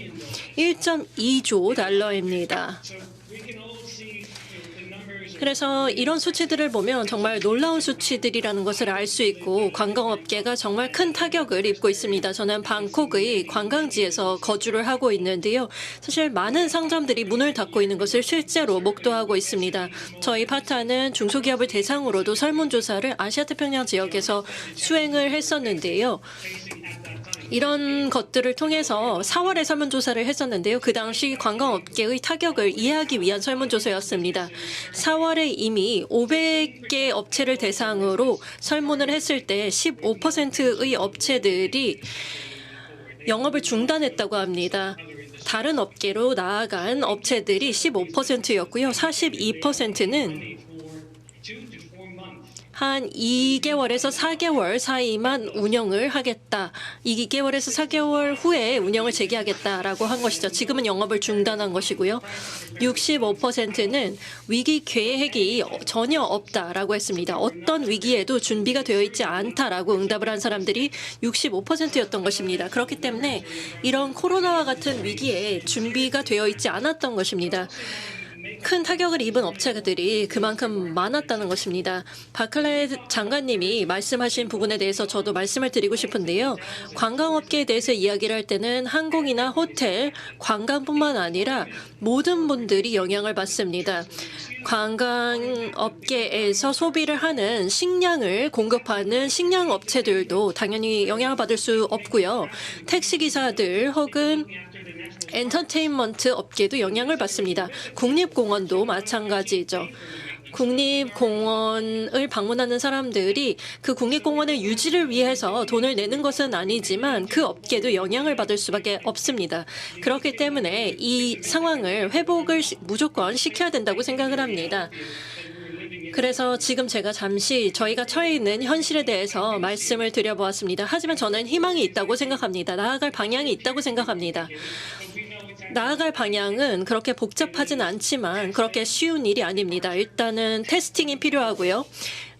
1.2조 달러입니다. 그래서 이런 수치들을 보면 정말 놀라운 수치들이라는 것을 알 수 있고 관광업계가 정말 큰 타격을 입고 있습니다. 저는 방콕의 관광지에서 거주를 하고 있는데요. 사실 많은 상점들이 문을 닫고 있는 것을 실제로 목도하고 있습니다. 저희 파타는 중소기업을 대상으로도 설문조사를 아시아태평양 지역에서 수행을 했었는데요. 이런 것들을 통해서 4월에 설문조사를 했었는데요. 그 당시 관광업계의 타격을 이해하기 위한 설문조사였습니다. 4월에 이미 500개 업체를 대상으로 설문을 했을 때 15%의 업체들이 영업을 중단했다고 합니다. 다른 업계로 나아간 업체들이 15%였고요. 42%는 한 2개월에서 4개월 사이만 운영을 하겠다. 2개월에서 4개월 후에 운영을 재개하겠다라고 한 것이죠. 지금은 영업을 중단한 것이고요. 65%는 위기 계획이 전혀 없다라고 했습니다. 어떤 위기에도 준비가 되어 있지 않다라고 응답을 한 사람들이 65%였던 것입니다. 그렇기 때문에 이런 코로나와 같은 위기에 준비가 되어 있지 않았던 것입니다. 큰 타격을 입은 업체들이 그만큼 많았다는 것입니다. 바클레 장관님이 말씀하신 부분에 대해서 저도 말씀을 드리고 싶은데요. 관광업계에 대해서 이야기를 할 때는 항공이나 호텔, 관광뿐만 아니라 모든 분들이 영향을 받습니다. 관광업계에서 소비를 하는 식량을 공급하는 식량업체들도 당연히 영향을 받을 수 없고요. 택시기사들 혹은 엔터테인먼트 업계도 영향을 받습니다. 국립공원도 마찬가지죠. 국립공원을 방문하는 사람들이 그 국립공원의 유지를 위해서 돈을 내는 것은 아니지만 그 업계도 영향을 받을 수밖에 없습니다. 그렇기 때문에 이 상황을 회복을 무조건 시켜야 된다고 생각을 합니다. 그래서 지금 제가 잠시 저희가 처해 있는 현실에 대해서 말씀을 드려보았습니다. 하지만 저는 희망이 있다고 생각합니다. 나아갈 방향이 있다고 생각합니다. 나아갈 방향은 그렇게 복잡하진 않지만 그렇게 쉬운 일이 아닙니다. 일단은 테스팅이 필요하고요.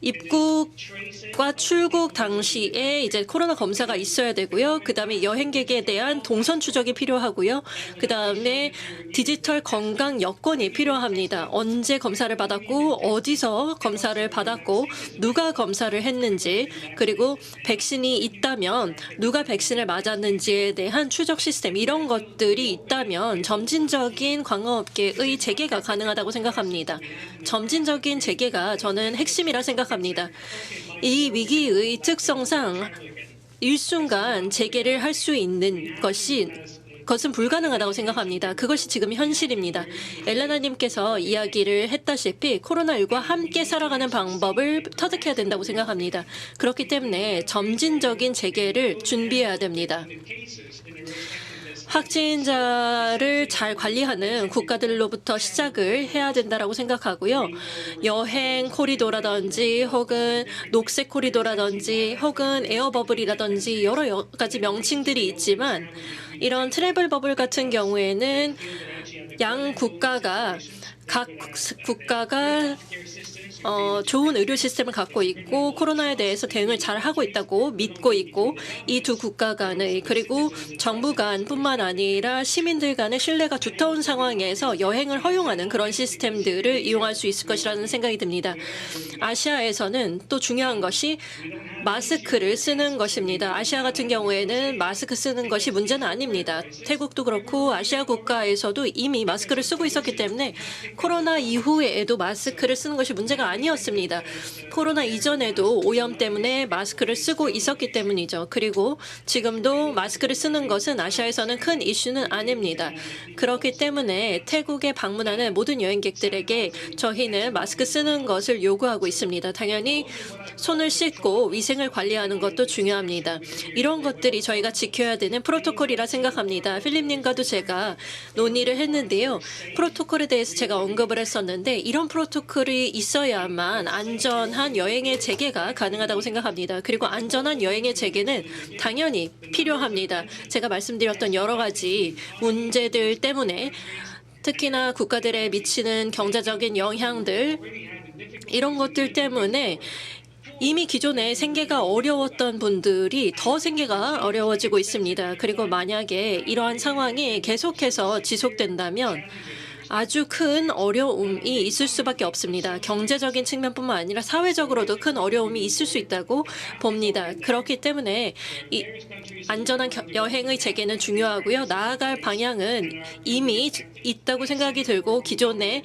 입국과 출국 당시에 이제 코로나 검사가 있어야 되고요. 그다음에 여행객에 대한 동선 추적이 필요하고요. 그다음에 디지털 건강 여건이 필요합니다. 언제 검사를 받았고 어디서 검사를 받았고 누가 검사를 했는지 그리고 백신이 있다면 누가 백신을 맞았는지에 대한 추적 시스템 이런 것들이 있다면 점진적인 관광업계의 재개가 가능하다고 생각합니다. 점진적인 재개가 저는 핵심이라 생각합니다. 이 위기의 특성상 일순간 재개를 할 수 있는 것은 불가능하다고 생각합니다. 그것이 지금 현실입니다. 엘레나님께서 이야기를 했다시피 코로나19와 함께 살아가는 방법을 터득해야 된다고 생각합니다. 그렇기 때문에 점진적인 재개를 준비해야 됩니다. 확진자를 잘 관리하는 국가들로부터 시작을 해야 된다고 생각하고요. 여행 코리도라든지 혹은 녹색 코리도라든지 혹은 에어버블이라든지 여러 가지 명칭들이 있지만 이런 트래블 버블 같은 경우에는 각 국가가 좋은 의료 시스템을 갖고 있고 코로나에 대해서 대응을 잘 하고 있다고 믿고 있고 이 두 국가 간의 그리고 정부 간뿐만 아니라 시민들 간의 신뢰가 두터운 상황에서 여행을 허용하는 그런 시스템들을 이용할 수 있을 것이라는 생각이 듭니다. 아시아에서는 또 중요한 것이 마스크를 쓰는 것입니다. 아시아 같은 경우에는 마스크 쓰는 것이 문제는 아닙니다. 태국도 그렇고 아시아 국가에서도 이미 마스크를 쓰고 있었기 때문에 코로나 이후에도 마스크를 쓰는 것이 문제가 아니었습니다. 코로나 이전에도 오염 때문에 마스크를 쓰고 있었기 때문이죠. 그리고 지금도 마스크를 쓰는 것은 아시아에서는 큰 이슈는 아닙니다. 그렇기 때문에 태국에 방문하는 모든 여행객들에게 저희는 마스크 쓰는 것을 요구하고 있습니다. 당연히 손을 씻고 위생을 관리하는 것도 중요합니다. 이런 것들이 저희가 지켜야 되는 프로토콜이라 생각합니다. 필립님과도 제가 논의를 했는데요. 프로토콜에 대해서 제가 언급을 했었는데 이런 프로토콜이 있어야만 안전한 여행의 재개가 가능하다고 생각합니다. 그리고 안전한 여행의 재개는 당연히 필요합니다. 제가 말씀드렸던 여러 가지 문제들 때문에 특히나 국가들에 미치는 경제적인 영향들 이런 것들 때문에 이미 기존에 생계가 어려웠던 분들이 더 생계가 어려워지고 있습니다. 그리고 만약에 이러한 상황이 계속해서 지속된다면 아주 큰 어려움이 있을 수밖에 없습니다. 경제적인 측면뿐만 아니라 사회적으로도 큰 어려움이 있을 수 있다고 봅니다. 그렇기 때문에 이 안전한 여행의 재개는 중요하고요. 나아갈 방향은 이미 있다고 생각이 들고 기존에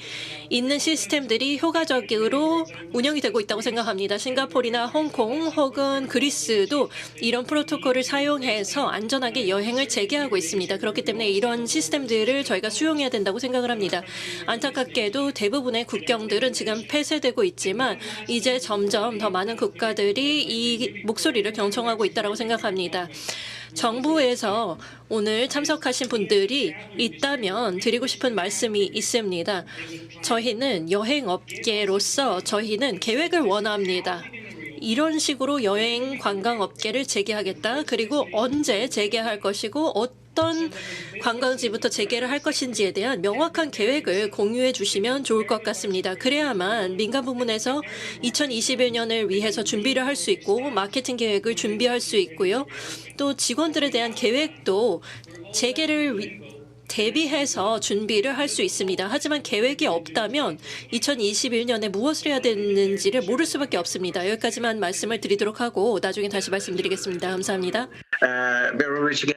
있는 시스템들이 효과적으로 운영이 되고 있다고 생각합니다. 싱가포르나 홍콩 혹은 그리스도 이런 프로토콜을 사용해서 안전하게 여행을 재개하고 있습니다. 그렇기 때문에 이런 시스템들을 저희가 수용해야 된다고 생각을 합니다. 안타깝게도 대부분의 국경들은 지금 폐쇄되고 있지만 이제 점점 더 많은 국가들이 이 목소리를 경청하고 있다고 생각합니다. 정부에서 오늘 참석하신 분들이 있다면 드리고 싶은 말씀이 있습니다. 저희는 여행업계로서 저희는 계획을 원합니다. 이런 식으로 여행 관광업계를 재개하겠다. 그리고 언제 재개할 것이고 어떤 관광지부터 재개를 할 것인지에 대한 명확한 계획을 공유해 주시면 좋을 것 같습니다. 그래야만 민간 부문에서 2021년을 위해서 준비를 할 수 있고 마케팅 계획을 준비할 수 있고요. 또 직원들에 대한 계획도 재개를 대비해서 준비를 할 수 있습니다. 하지만 계획이 없다면 2021년에 무엇을 해야 되는지를 모를 수밖에 없습니다. 여기까지만 말씀을 드리도록 하고 나중에 다시 말씀드리겠습니다. 감사합니다.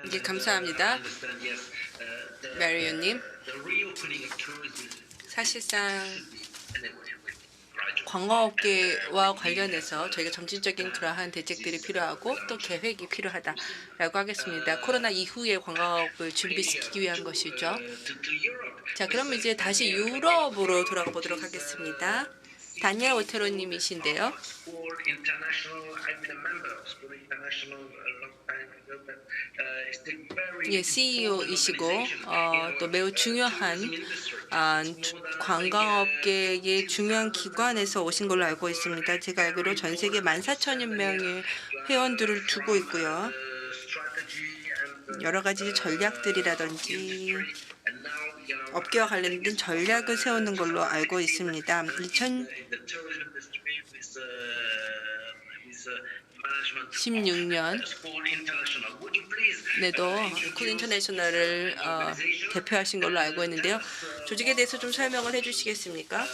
네, 감사합니다. 메리언님, 사실상 관광업계와 관련해서 저희가 점진적인 그러한 대책들이 필요하고 또 계획이 필요하다라고 하겠습니다. 코로나 이후의 관광업을 준비시키기 위한 것이죠. 자, 그럼 이제 다시 유럽으로 돌아가 보도록 하겠습니다. 다니엘 오테로님이신데요. CEO이시고 또 매우 중요한 관광업계의 중요한 기관에서 오신 걸로 알고 있습니다. 제가 알기로 전 세계 14,000여 명의 회원들을 두고 있고요. 여러 가지 전략들이라든지 업계와 관련된 전략을 세우는 걸로 알고 있습니다. 2016년에도 쿨 인터내셔널을 대표하신 걸로 알고 있는데요. 조직에 대해서 좀 설명을 해주시겠습니까?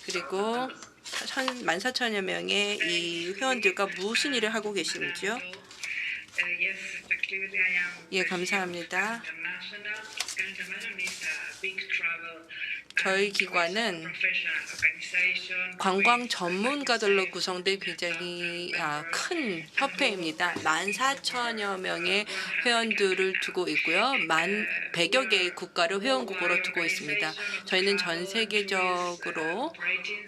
그리고 14,000여 명의 이 회원들과 무슨 일을 하고 계시는지요? 예, 감사합니다. 저희 기관은 관광 전문가들로 구성된 굉장히 큰 협회입니다. 14,000여 명의 회원들을 두고 있고요. 100여 개의 국가를 회원국으로 두고 있습니다. 저희는 전 세계적으로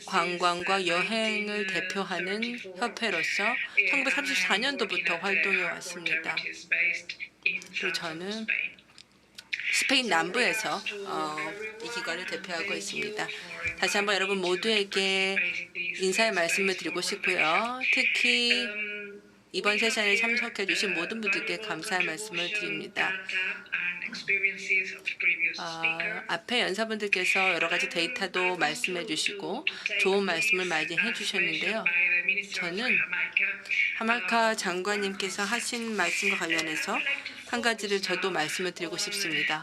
관광과 여행을 대표하는 협회로서 1934년도부터 활동해 왔습니다. 그리고 저는 스페인 남부에서 이 기관을 대표하고 있습니다. 다시 한번 여러분 모두에게 인사의 말씀을 드리고 싶고요. 특히 이번 세션에 참석해 주신 모든 분들께 감사의 말씀을 드립니다. 앞에 연사분들께서 여러 가지 데이터도 말씀해 주시고 좋은 말씀을 많이 해주셨는데요. 저는 하말카 장관님께서 하신 말씀과 관련해서 한 가지를 저도 말씀을 드리고 싶습니다.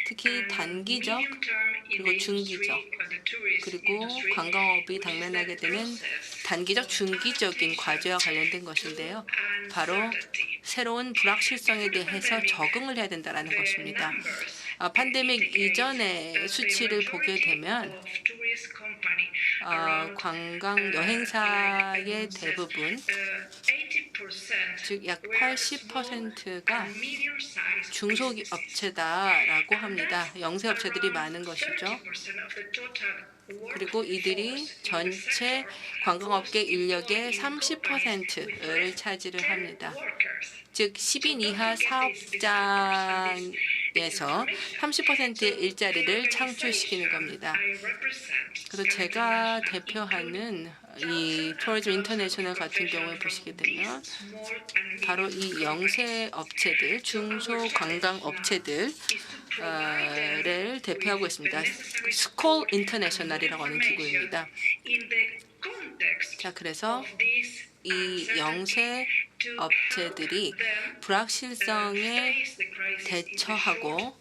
특히 단기적 그리고 중기적 그리고 관광업이 당면하게 되는 단기적 중기적인 과제와 관련된 것인데요. 바로 새로운 불확실성에 대해서 적응을 해야 된다는 것입니다. 팬데믹 이전의 수치를 보게 되면 관광 여행사의 대부분 즉 약 80%가 중소업체다라고 합니다. 영세업체들이 많은 것이죠. 그리고 이들이 전체 관광업계 인력의 30%를 차지를 합니다. 즉 10인 이하 사업장에서 30%의 일자리를 창출시키는 겁니다. 그래서 제가 대표하는 이 투어리즘 인터내셔널 같은 경우에 보시게 되면 바로 이 영세 업체들, 중소 관광 업체들을 대표하고 있습니다. 스콜 인터내셔널이라고 하는 기구입니다. 자, 그래서 이 영세 업체들이 불확실성에 대처하고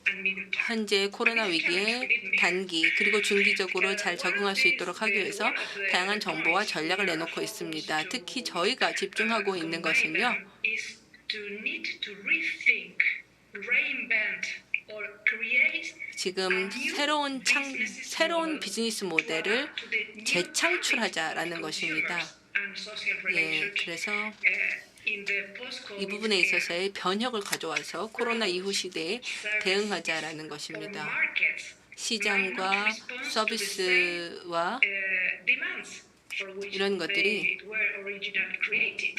현재 코로나 위기에 단기 그리고 중기적으로 잘 적응할 수 있도록 하기 위해서 다양한 정보와 전략을 내놓고 있습니다. 특히 저희가 집중하고 있는 것은요. 지금 새로운 비즈니스 모델을 재창출하자라는 것입니다. 예, 그래서 이 부분에 있어서의 변혁을 가져와서 코로나 이후 시대에 대응하자라는 것입니다. 시장과 서비스와 이런 것들이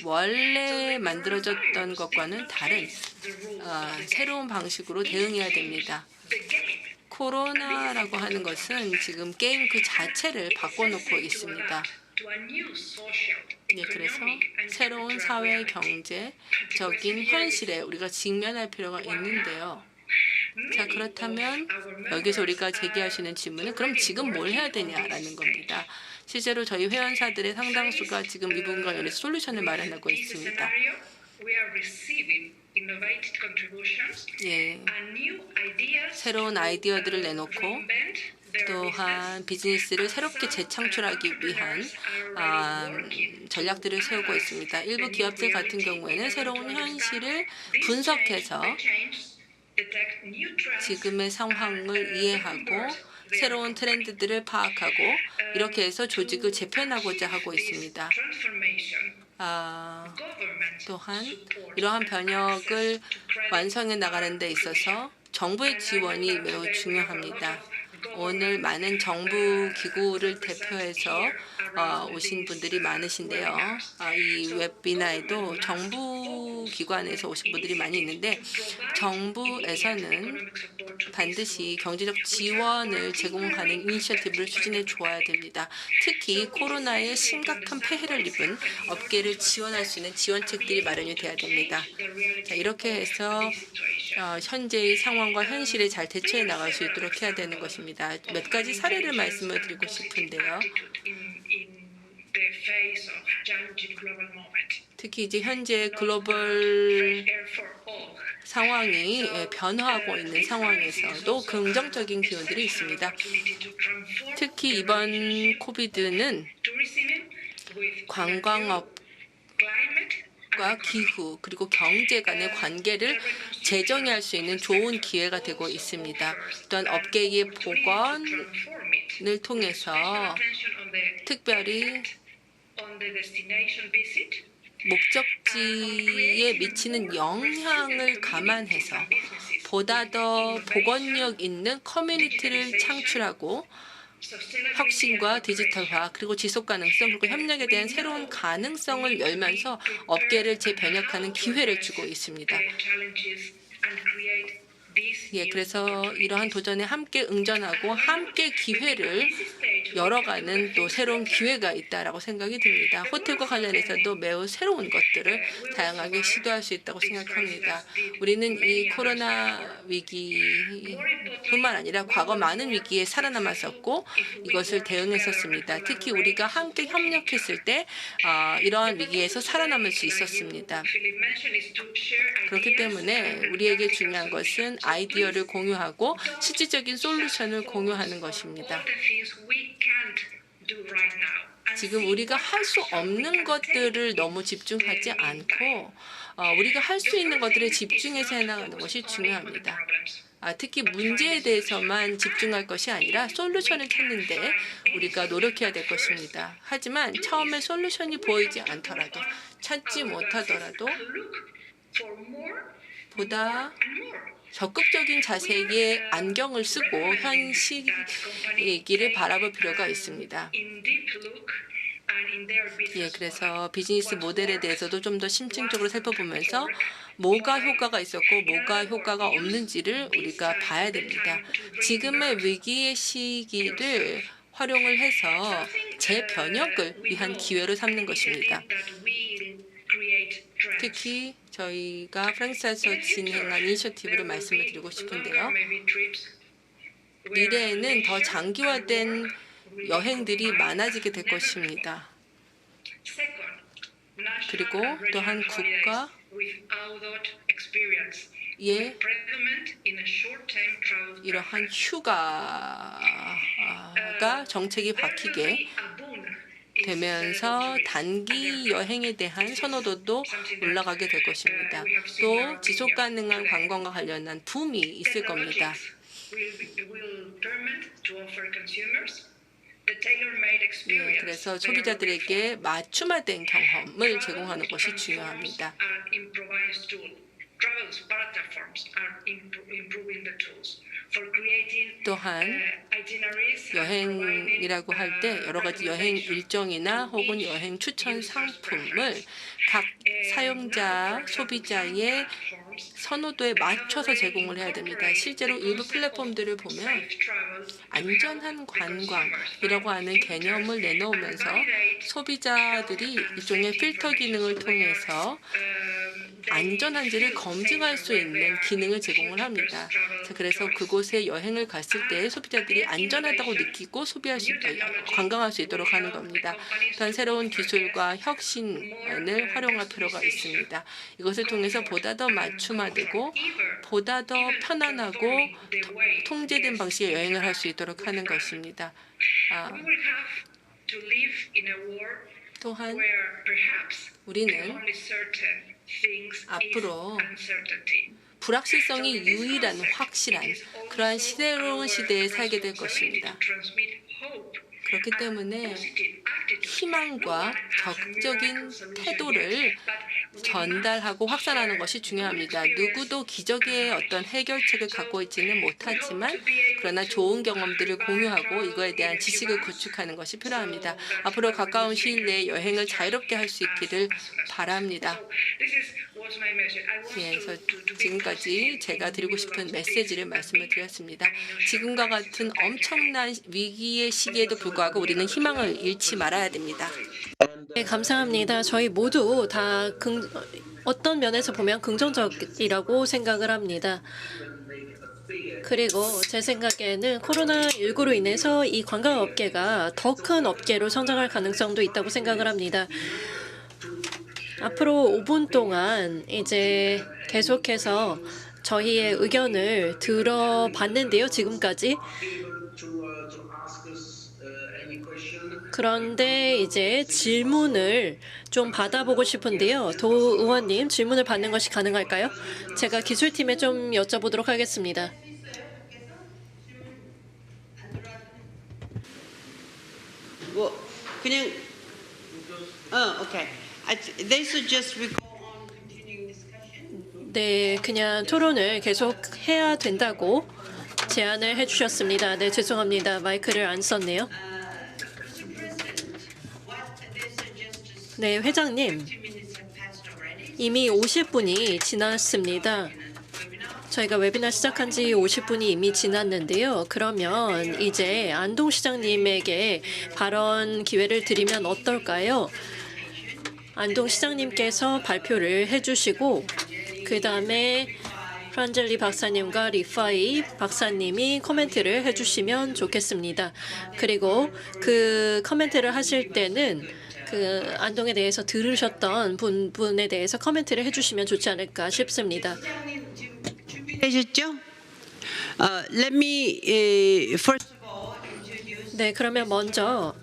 원래 만들어졌던 것과는 다른 새로운 방식으로 대응해야 됩니다. 코로나라고 하는 것은 지금 게임 그 자체를 바꿔놓고 있습니다. 네, 그래서 새로운 사회 경제적인 현실에 우리가 직면할 필요가 있는데요. 자, 그렇다면 여기서 우리가 제기하시는 질문은 그럼 지금 뭘 해야 되냐라는 겁니다. 실제로 저희 회원사들의 상당수가 지금 이 부분과 관련해서 솔루션을 마련하고 있습니다. 예, 새로운 아이디어들을 내놓고 또한 비즈니스를 새롭게 재창출하기 위한 전략들을 세우고 있습니다. 일부 기업들 같은 경우에는 새로운 현실을 분석해서 지금의 상황을 이해하고 새로운 트렌드들을 파악하고 이렇게 해서 조직을 재편하고자 하고 있습니다. 또한 이러한 변혁을 완성해 나가는 데 있어서 정부의 지원이 매우 중요합니다. 오늘 많은 정부 기구를 대표해서 오신 분들이 많으신데요. 이 웨비나에도 정부 기관에서 오신 분들이 많이 있는데 정부에서는 반드시 경제적 지원을 제공하는 이니셔티브를 추진해 줘야 됩니다. 특히 코로나의 심각한 폐해를 입은 업계를 지원할 수 있는 지원책들이 마련이 돼야 됩니다. 자, 이렇게 해서 현재의 상황과 현실에 잘 대처해 나갈 수 있도록 해야 되는 것입니다. 몇 가지 사례를 말씀을 드리고 싶은데요. 특히 이제 현재 글로벌 상황이 변화하고 있는 상황에서도 긍정적인 기운들이 있습니다. 특히 이번 코비드는 관광업과 기후 그리고 경제 간의 관계를 재정의할 수 있는 좋은 기회가 되고 있습니다. 또한 업계의 복원을 통해서 특별히 목적지에 미치는 영향을 감안해서 보다 더 복원력 있는 커뮤니티를 창출하고 혁신과 디지털화 그리고 지속 가능성 그리고 협력에 대한 새로운 가능성을 열면서 업계를 재변혁하는 기회를 주고 있습니다. 예, 그래서 이러한 도전에 함께 응전하고 함께 기회를 열어가는 또 새로운 기회가 있다라고 생각이 듭니다. 호텔과 관련해서도 매우 새로운 것들을 다양하게 시도할 수 있다고 생각합니다. 우리는 이 코로나 위기뿐만 아니라 과거 많은 위기에 살아남았었고 이것을 대응했었습니다. 특히 우리가 함께 협력했을 때 이러한 위기에서 살아남을 수 있었습니다. 그렇기 때문에 우리에게 중요한 것은 아이디어를 공유하고 실질적인 솔루션을 공유하는 것입니다. 지금 우리가 할 수 없는 것들을 너무 집중하지 않고 우리가 할 수 있는 것들에 집중해서 해나가는 것이 중요합니다. 특히 문제에 대해서만 집중할 것이 아니라 솔루션을 찾는 데 우리가 노력해야 될 것입니다. 하지만 처음에 솔루션이 보이지 않더라도 찾지 못하더라도 보다 적극적인 자세의 안경을 쓰고 현실이기를 바라볼 필요가 있습니다. 예, 그래서 비즈니스 모델에 대해서도 좀 더 심층적으로 살펴보면서 뭐가 효과가 있었고 뭐가 효과가 없는지를 우리가 봐야 됩니다. 지금의 위기의 시기를 활용을 해서 재변혁을 위한 기회로 삼는 것입니다. 특히 저희가 프랑스에서 진행한 이니셔티브를 말씀을 드리고 싶은데요. 미래에는 더 장기화된 여행들이 많아지게 될 것입니다. 그리고 또한 국가의 이러한 휴가가 정책이 바뀌게 되면서 단기 여행에 대한 선호도도 올라가게 될 것입니다. 또 지속 가능한 관광과 관련한 붐이 있을 겁니다. 예, 그래서 소비자들에게 맞춤화된 경험을 제공하는 것이 중요합니다. 또한 여행이라고 할 때 여러 가지 여행 일정이나 혹은 여행 추천 상품을 각 사용자, 소비자의 선호도에 맞춰서 제공을 해야 됩니다. 실제로 일부 플랫폼들을 보면 안전한 관광이라고 하는 개념을 내놓으면서 소비자들이 일종의 필터 기능을 통해서 안전한지를 검증할 수 있는 기능을 제공을 합니다. 그래서 그곳에 여행을 갔을 때 소비자들이 안전하다고 느끼고 관광할 수 있도록 하는 겁니다. 또한 새로운 기술과 혁신을 활용할 필요가 있습니다. 이것을 통해서 보다 더 맞춤화되고 보다 더 편안하고 통제된 방식의 여행을 할 수 있도록 하는 것입니다. 또한 우리는 앞으로 불확실성이 유일한 확실한 그러한 새로운 시대에 살게 될 것입니다. 그렇기 때문에 희망과 적극적인 태도를 전달하고 확산하는 것이 중요합니다. 누구도 기적의 어떤 해결책을 갖고 있지는 못하지만 그러나 좋은 경험들을 공유하고 이거에 대한 지식을 구축하는 것이 필요합니다. 앞으로 가까운 시일 내에 여행을 자유롭게 할 수 있기를 바랍니다. 그래서 지금까지 제가 드리고 싶은 메시지를 말씀을 드렸습니다. 지금과 같은 엄청난 위기의 시기에도 불구하고 우리는 희망을 잃지 말아야 됩니다. 네, 감사합니다. 저희 모두 다 어떤 면에서 보면 긍정적이라고 생각을 합니다. 그리고 제 생각에는 코로나19로 인해서 이 관광업계가 더 큰 업계로 성장할 가능성도 있다고 생각을 합니다. 앞으로 5분 동안 이제 계속해서 저희의 의견을 들어봤는데요, 지금까지. 그런데 이제 질문을 좀 받아보고 싶은데요. 도 의원님, 질문을 받는 것이 가능할까요? 제가 기술팀에 좀 여쭤보도록 하겠습니다. 뭐 그냥 오케이. They suggest we go on continuing discussion. 네, 그냥 토론을 계속 해야 된다고 제안을 해주셨습니다. 네, 죄송합니다. 마이크를 안 썼네요. 네, 회장님. 이미 50분이 지났습니다. 저희가 웨비나 시작한 지 50분이 이미 지났는데요. 그러면 이제 안동 시장님에게 발언 기회를 드리면 어떨까요? 안동 시장님께서 발표를 해주시고 그 다음에 프란젤리 박사님과 리파이 박사님이 코멘트를 해주시면 좋겠습니다. 그리고 그 코멘트를 하실 때는 그 안동에 대해서 들으셨던 분에 대해서 코멘트를 해주시면 좋지 않을까 싶습니다. 되셨죠? Let me first of all introduce 네, 그러면 먼저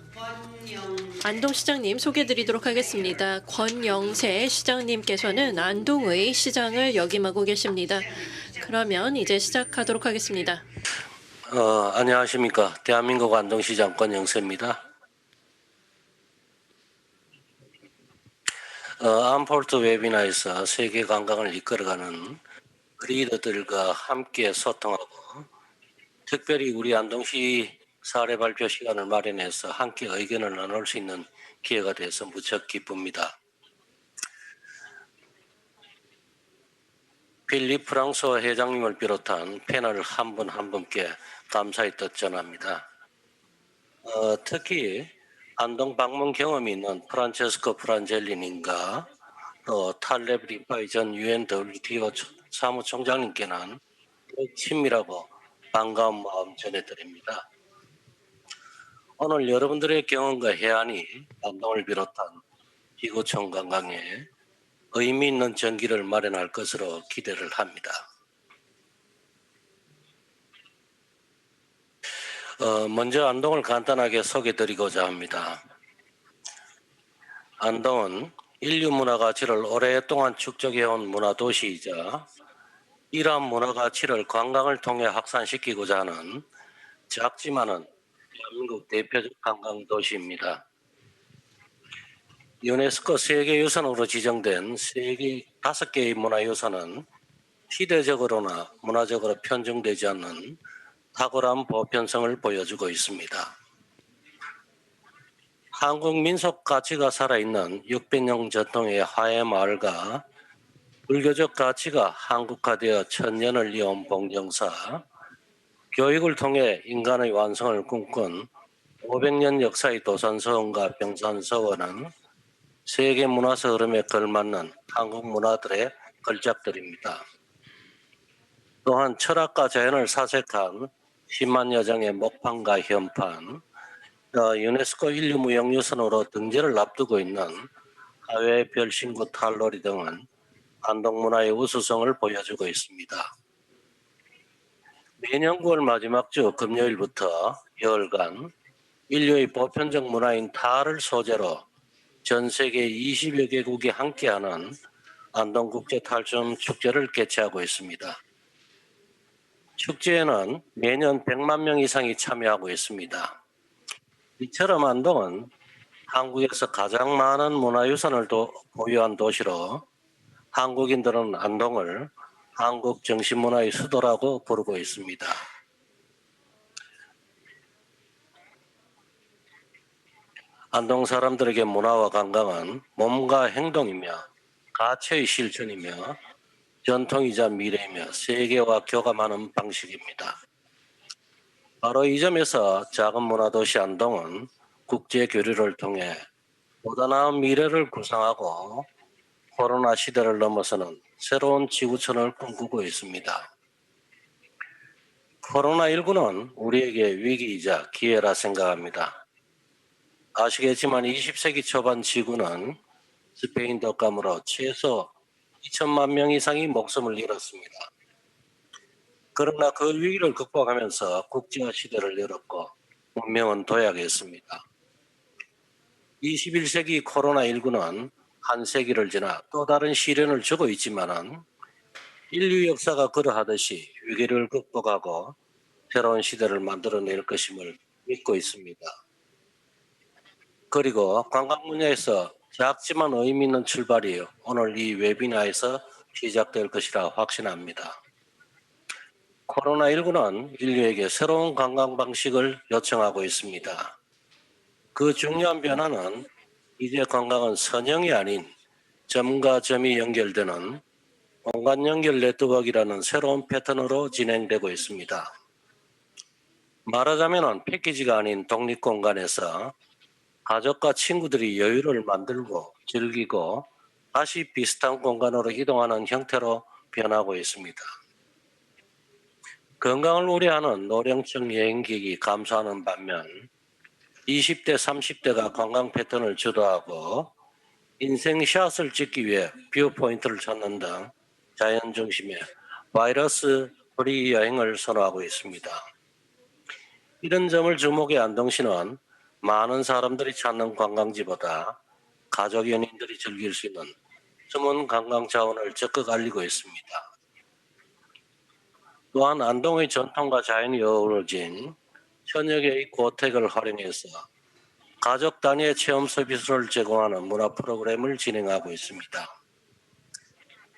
안동 시장님 소개드리도록 하겠습니다. 권영세 시장님께서는 안동의 시장을 역임하고 계십니다. 그러면 이제 시작하도록 하겠습니다. 안녕하십니까. 대한민국 안동시장 권영세입니다. 암폴트 웨비나에서 세계 관광을 이끌어가는 리더들과 함께 소통하고 특별히 우리 안동시 사례 발표 시간을 마련해서 함께 의견을 나눌 수 있는 기회가 돼서 무척 기쁩니다. 필립 프랑스와 회장님을 비롯한 패널 한 분 한 분께 감사의 뜻 전합니다. 특히 안동 방문 경험이 있는 프란체스코 프란젤리님과 또 탈렙 리파이 전 UNWTO 사무총장님께는 친밀하고 반가운 마음 전해드립니다. 오늘 여러분들의 경험과 해안이 안동을 비롯한 지구촌 관광에 의미 있는 전기를 마련할 것으로 기대를 합니다. 먼저 안동을 간단하게 소개드리고자 합니다. 안동은 인류 문화 가치를 오랫동안 축적해온 문화도시이자 이러한 문화 가치를 관광을 통해 확산시키고자 하는 작지만은 대한민국 대표적 관광도시입니다. 유네스코 세계유산으로 지정된 세계 5개의 문화유산은 시대적으로나 문화적으로 편중되지 않는 탁월한 보편성을 보여주고 있습니다. 한국 민속 가치가 살아있는 600년 전통의 화훼마을과 불교적 가치가 한국화되어 천년을 이어온 봉정사, 교육을 통해 인간의 완성을 꿈꾼 500년 역사의 도산서원과 병산서원은 세계 문화사 흐름에 걸맞는 한국 문화들의 걸작들입니다. 또한 철학과 자연을 사색한 10만여 장의 목판과 현판, 유네스코 인류무형유산으로 등재를 앞두고 있는 하회 별신구 탈놀이 등은 안동문화의 우수성을 보여주고 있습니다. 매년 9월 마지막 주 금요일부터 열흘간 인류의 보편적 문화인 탈을 소재로 전 세계 20여 개국이 함께하는 안동국제탈춤 축제를 개최하고 있습니다. 축제에는 매년 100만 명 이상이 참여하고 있습니다. 이처럼 안동은 한국에서 가장 많은 문화유산을 보유한 도시로 한국인들은 안동을 한국 정신문화의 수도라고 부르고 있습니다. 안동 사람들에게 문화와 관광은 몸과 행동이며 가치의 실천이며 전통이자 미래이며 세계와 교감하는 방식입니다. 바로 이 점에서 작은 문화도시 안동은 국제 교류를 통해 보다 나은 미래를 구상하고 코로나 시대를 넘어서는 새로운 지구촌을 꿈꾸고 있습니다. 코로나19는 우리에게 위기이자 기회라 생각합니다. 아시겠지만 20세기 초반 지구는 스페인 독감으로 최소 2천만 명 이상이 목숨을 잃었습니다. 그러나 그 위기를 극복하면서 국제화 시대를 열었고 문명은 도약했습니다. 21세기 코로나19는 한 세기를 지나 또 다른 시련을 주고 있지만은 인류 역사가 그러하듯이 위기를 극복하고 새로운 시대를 만들어낼 것임을 믿고 있습니다. 그리고 관광 분야에서 작지만 의미 있는 출발이 오늘 이 웨비나에서 시작될 것이라 확신합니다. 코로나19는 인류에게 새로운 관광 방식을 요청하고 있습니다. 그 중요한 변화는 이제 관광은 선형이 아닌 점과 점이 연결되는 공간 연결 네트워크라는 새로운 패턴으로 진행되고 있습니다. 말하자면 패키지가 아닌 독립공간에서 가족과 친구들이 여유를 만들고 즐기고 다시 비슷한 공간으로 이동하는 형태로 변하고 있습니다. 건강을 우려하는 노령층 여행객이 감소하는 반면 20대, 30대가 관광 패턴을 주도하고 인생샷을 찍기 위해 뷰포인트를 찾는 등 자연 중심의 바이러스 프리 여행을 선호하고 있습니다. 이런 점을 주목해 안동시는 많은 사람들이 찾는 관광지보다 가족 연인들이 즐길 수 있는 숨은 관광 자원을 적극 알리고 있습니다. 또한 안동의 전통과 자연이 어우러진 천여 개의 고택을 활용해서 가족 단위의 체험 서비스를 제공하는 문화 프로그램을 진행하고 있습니다.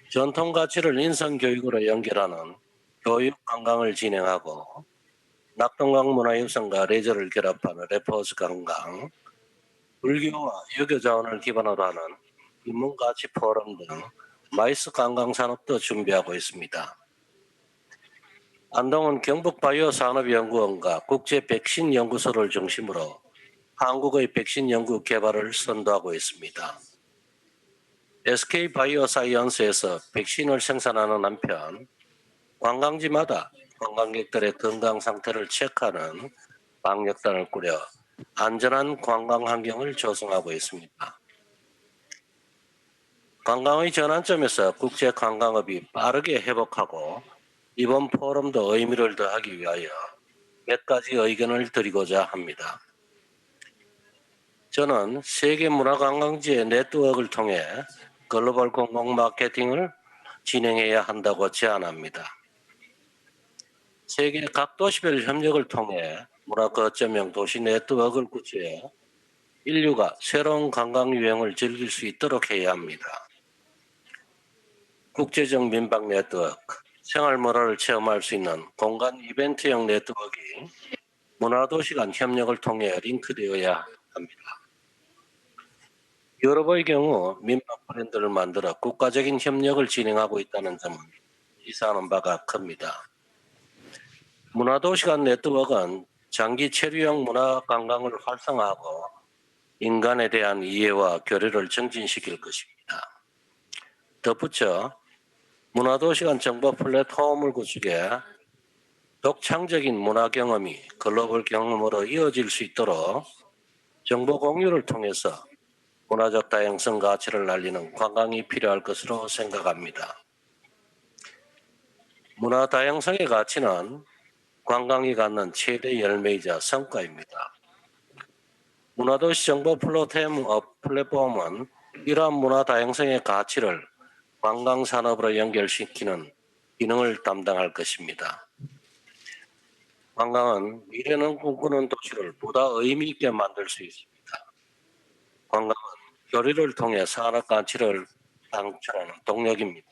전통 가치를 인성 교육으로 연결하는 교육 관광을 진행하고 낙동강 문화유산과 레저를 결합하는 레포즈 관광, 불교와 유교 자원을 기반으로 하는 인문가치 포럼 등 마이스 관광 산업도 준비하고 있습니다. 안동은 경북바이오산업연구원과 국제 백신 연구소를 중심으로 한국의 백신 연구 개발을 선도하고 있습니다. SK바이오사이언스에서 백신을 생산하는 한편 관광지마다 관광객들의 건강 상태를 체크하는 방역단을 꾸려 안전한 관광 환경을 조성하고 있습니다. 관광의 전환점에서 국제 관광업이 빠르게 회복하고 이번 포럼도 의미를 더하기 위하여 몇 가지 의견을 드리고자 합니다. 저는 세계 문화관광지의 네트워크를 통해 글로벌 공공 마케팅을 진행해야 한다고 제안합니다. 세계 각 도시별 협력을 통해 문화 거점형 도시 네트워크를 구축해 인류가 새로운 관광 유행을 즐길 수 있도록 해야 합니다. 국제적 민박 네트워크, 생활 문화를 체험할 수 있는 공간 이벤트형 네트워크가 문화도시 간 협력을 통해 링크되어야 합니다. 유럽의 경우 민박 브랜드를 만들어 국가적인 협력을 진행하고 있다는 점은 시사하는 바가 큽니다. 문화도시 간 네트워크는 장기 체류형 문화 관광을 활성화하고 인간에 대한 이해와 교류를 증진시킬 것입니다. 덧붙여 문화도시 간 정보 플랫폼을 구축해 독창적인 문화 경험이 글로벌 경험으로 이어질 수 있도록 정보 공유를 통해서 문화적 다양성 가치를 알리는 관광이 필요할 것으로 생각합니다. 문화 다양성의 가치는 관광이 갖는 최대 열매이자 성과입니다. 문화도시 정보 플랫폼은 이러한 문화 다양성의 가치를 관광 산업으로 연결시키는 기능을 담당할 것입니다. 관광은 미래는 꿈꾸는 도시를 보다 의미 있게 만들 수 있습니다. 관광은 교류를 통해 산업 가치를 당초라는 동력입니다.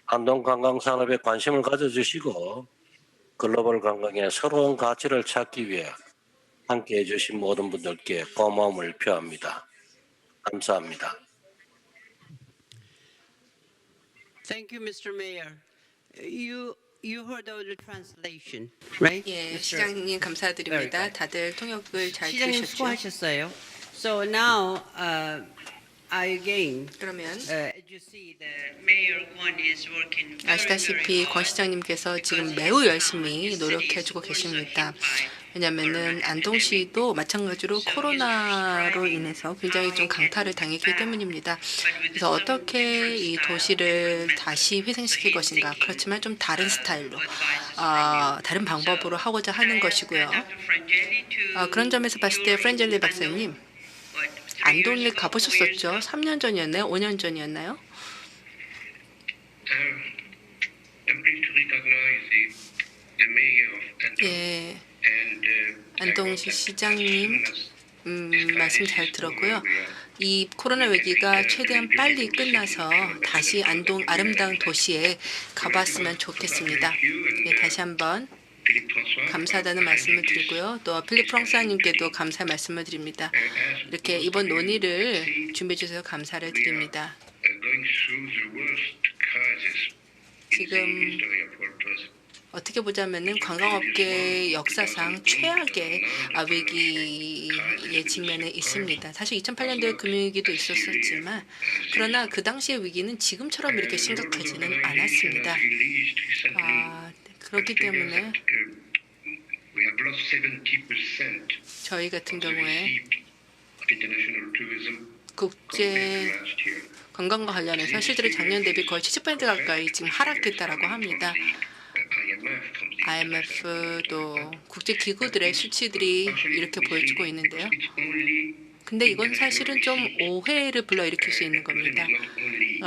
안동 관광 산업에 관심을 가져주시고 글로벌 관광의 새로운 가치를 찾기 위해 함께해 주신 모든 분들께 고마움을 표합니다. 감사합니다. Thank you, Mr. Mayor. You heard the translation, right? 예, Mr. 시장님 감사드립니다. Very good. 다들 통역을 잘 시장님 들으셨죠? 수고하셨어요. So now, I again, 그러면 as you see, the Mayor Kwon is working very, 아시다시피 very 권 hard. 시장님께서 지금 매우 열심히 노력해주고 계십니다. 왜냐하면은 안동시도 마찬가지로 코로나로 인해서 굉장히 좀 강타를 당했기 때문입니다. 그래서 어떻게 이 도시를 다시 회생시킬 것인가, 그렇지만 좀 다른 스타일로, 다른 방법으로 하고자 하는 것이고요. 그런 점에서 봤을 때 프렌젤리 박사님, 안동에 가보셨었죠? 3년 전이었나요? 5년 전이었나요? I'm pleased to recognize the mayor of Anton 예, and 안동시 시장님 말씀 잘 들었고요. 이 코로나 위기가 최대한 빨리 끝나서 다시 안동 아름다운 도시에 가봤으면 좋겠습니다. 예, 다시 한번 감사하다는 말씀을 드리고요. 또 필립 프랑스님께도 감사 말씀을 드립니다. 이렇게 이번 논의를 준비해 주셔서 감사를 드립니다. going through the worst crisis in the 지금 history of our tourism. 어떻게 보자면은 관광업계 역사상 최악의 위기에 직면해 있습니다. 사실 2008년도에 금융위기도 있었지만 그러나 그 당시의 위기는 지금처럼 이렇게 심각하지는 않았습니다. 그렇기 때문에 We have lost 70% 저희 같은 of the 경우에 receipt of international tourism 국제 compared to last year. 관광과 관련해서 실제로 작년 대비 거의 70% 가까이 지금 하락됐다라고 합니다. IMF도 국제 기구들의 수치들이 이렇게 보여주고 있는데요. 근데 이건 사실은 좀 오해를 불러일으킬 수 있는 겁니다.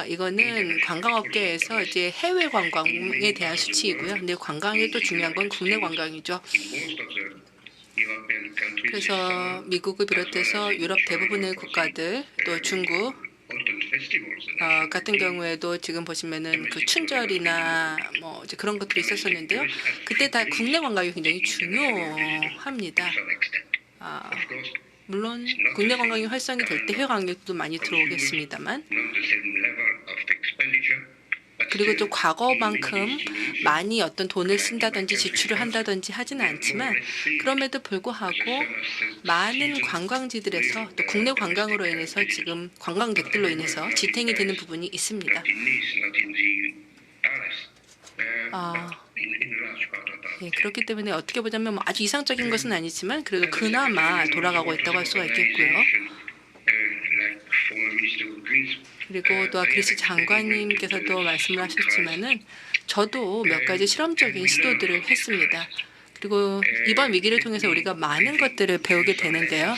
이거는 관광업계에서 이제 해외 관광에 대한 수치이고요. 근데 관광이 또 중요한 건 국내 관광이죠. 그래서 미국을 비롯해서 유럽 대부분의 국가들, 또 중국 같은 경우에도 지금 보시면은 그 춘절이나 뭐 이제 그런 것들이 있었었는데요. 그때 다 국내 관광이 굉장히 중요합니다. 물론 국내 관광이 활성이 될 때 해외 관광객도 많이 들어오겠습니다만, 그리고 또 과거만큼 많이 어떤 돈을 쓴다든지 지출을 한다든지 하지는 않지만 그럼에도 불구하고 많은 관광지들에서 또 국내 관광으로 인해서 지금 관광객들로 인해서 지탱이 되는 부분이 있습니다. 예, 그렇기 때문에 어떻게 보자면 뭐 아주 이상적인 것은 아니지만 그래도 그나마 돌아가고 있다고 할 수가 있겠고요. 그리고 또 그리스 장관님께서도 말씀을 하셨지만은 저도 몇 가지 실험적인 시도들을 했습니다. 그리고 이번 위기를 통해서 우리가 많은 것들을 배우게 되는데요.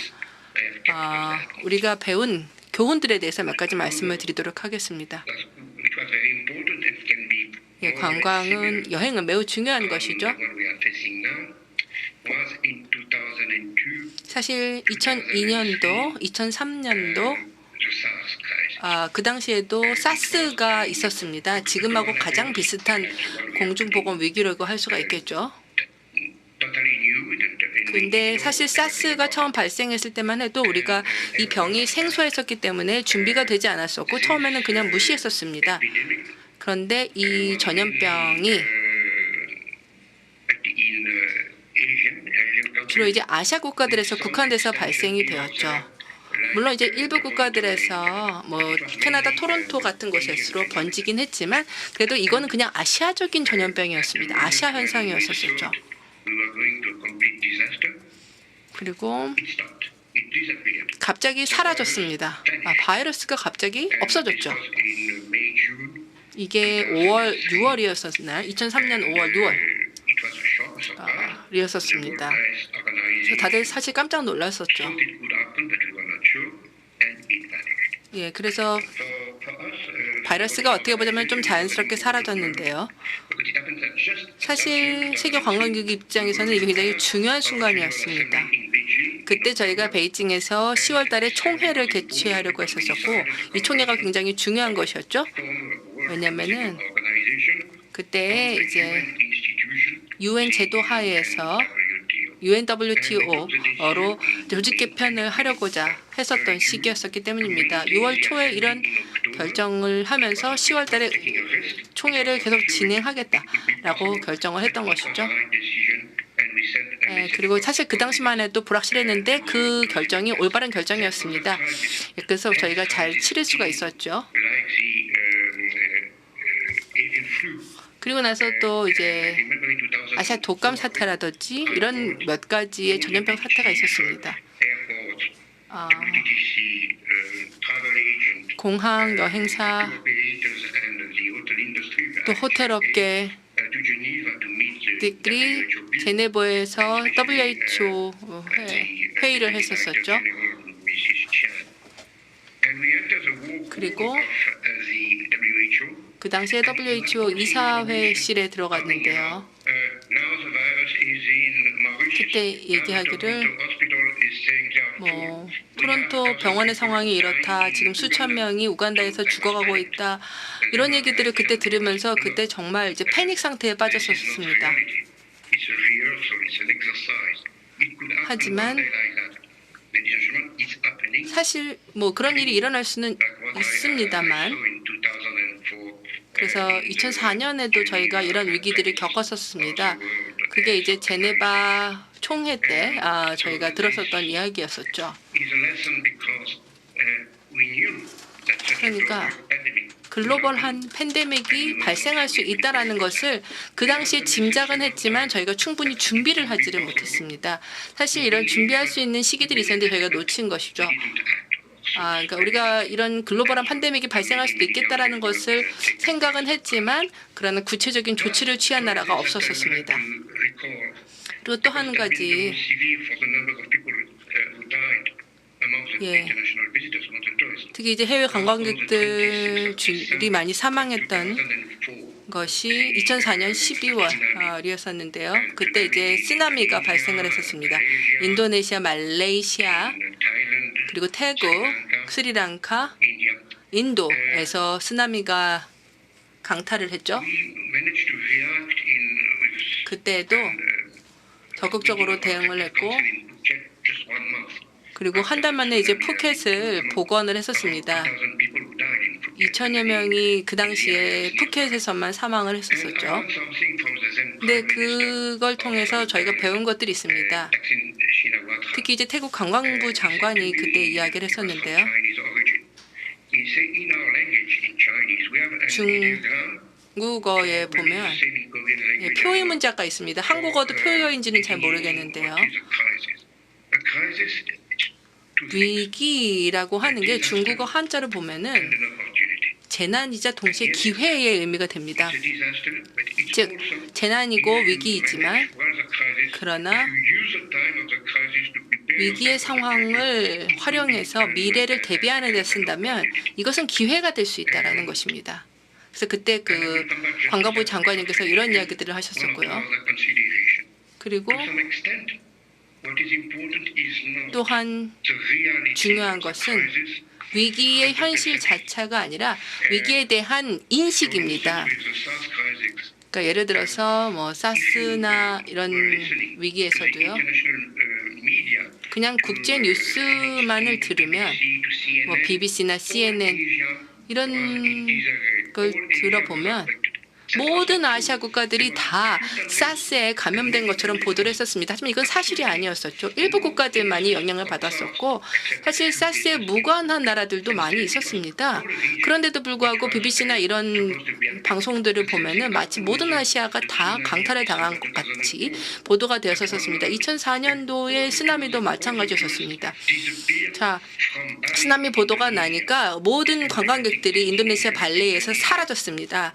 우리가 배운 교훈들에 대해서 몇 가지 말씀을 드리도록 하겠습니다. 예, 관광은 여행은 매우 중요한 것이죠. 사실 2002년도, 2003년도 그 당시에도 사스가 있었습니다. 지금하고 가장 비슷한 공중보건 위기라고 할 수가 있겠죠. 그런데 사실 사스가 처음 발생했을 때만 해도 우리가 이 병이 생소했었기 때문에 준비가 되지 않았었고 처음에는 그냥 무시했었습니다. 그런데 이 전염병이 주로 이제 아시아 국가들에서 국한돼서 발생이 되었죠. 물론 이제 일부 국가들에서 뭐 캐나다 토론토 같은 곳에서 번지긴 했지만 그래도 이거는 그냥 아시아적인 전염병이었습니다. 아시아 현상이었었죠. 그리고 갑자기 사라졌습니다. 바이러스가 갑자기 없어졌죠. 이게 5월, 6월이었었나요? 2003년 5월, 6월이었었습니다. 그래서 다들 사실 깜짝 놀랐었죠. 예, 그래서 바이러스가 어떻게 보자면 좀 자연스럽게 사라졌는데요. 사실 세계 관광객 입장에서는 이게 굉장히 중요한 순간이었습니다. 그때 저희가 베이징에서 10월 달에 총회를 개최하려고 했었었고 이 총회가 굉장히 중요한 것이었죠. 왜냐면은 그때 이제 UN 제도 하에서 UNWTO로 조직 개편을 하려고자 했었던 시기였었기 때문입니다. 6월 초에 이런 결정을 하면서 10월 달에 총회를 계속 진행하겠다라고 결정을 했던 것이죠. 그리고 사실 그 당시만 해도 불확실했는데 그 결정이 올바른 결정이었습니다. 그래서 저희가 잘 치를 수가 있었죠. 그리고 나서 또 이제 아시아 독감 사태라든지 이런 몇 가지의 전염병 사태가 있었습니다. 공항 여행사 또 호텔 업계 들이 제네바에서 WHO 회의를 했었었죠. 그리고 그 당시에 WHO 이사회실에 들어갔는데요. 그때 얘기하기를 토론토 병원의 상황이 이렇다. 지금 수천 명이 우간다에서 죽어가고 있다. 이런 얘기들을 그때 들으면서 그때 정말 이제 패닉 상태에 빠졌었습니다. 하지만 사실 그런 일이 일어날 수는 있습니다만 그래서 2004년에도 저희가 이런 위기들을 겪었었습니다. 그게 이제 제네바 총회 때 저희가 들었었던 이야기였었죠. 그러니까 글로벌한 팬데믹이 발생할 수 있다라는 것을 그 당시에 짐작은 했지만 저희가 충분히 준비를 하지를 못했습니다. 사실 이런 준비할 수 있는 시기들이 있었는데 저희가 놓친 것이죠. 그러니까 우리가 이런 글로벌한 팬데믹이 발생할 수도 있겠다라는 것을 생각은 했지만 그러나 구체적인 조치를 취한 나라가 없었습니다. 그리고 또 한 가지, 특히 이제 해외 관광객들이 많이 사망했던 것이 2004년 12월이었었는데요. 그때 이제 쓰나미가 발생을 했었습니다. 인도네시아, 말레이시아, 그리고 태국, 스리랑카, 인도에서 쓰나미가 강타를 했죠. 그때도 적극적으로 대응을 했고 그리고 한 달 만에 이제 푸켓을 복원을 했었습니다. 2천여 명이 그 당시에 푸켓에서만 사망을 했었죠. 근데 그걸 통해서 저희가 배운 것들이 있습니다. 특히 이제 태국 관광부 장관이 그때 이야기를 했었는데요. 중국어에 보면 표의 문자가 있습니다. 한국어도 표어인지는 잘 모르겠는데요. 위기라고 하는 게 중국어 한자로 보면은 재난이자 동시에 기회의 의미가 됩니다. 즉 재난이고 위기이지만 그러나 위기의 상황을 활용해서 미래를 대비하는 데 쓴다면 이것은 기회가 될 수 있다라는 것입니다. 그래서 그때 그 관광부 장관님께서 이런 이야기들을 하셨었고요. 그리고 또한 중요한 것은 위기의 현실 자체가 아니라 위기에 대한 인식입니다. 그러니까 예를 들어서 사스나 이런 위기에서도요. 그냥 국제 뉴스만을 들으면 BBC나 CNN 이런 걸 들어보면 모든 아시아 국가들이 다 사스에 감염된 것처럼 보도를 했었습니다. 하지만 이건 사실이 아니었었죠. 일부 국가들만이 영향을 받았었고 사실 사스에 무관한 나라들도 많이 있었습니다. 그런데도 불구하고 BBC나 이런 방송들을 보면은 마치 모든 아시아가 다 강탈을 당한 것 같이 보도가 되었었습니다. 2004년도에 쓰나미도 마찬가지였었습니다. 자, 쓰나미 보도가 나니까 모든 관광객들이 인도네시아 발리에서 사라졌습니다.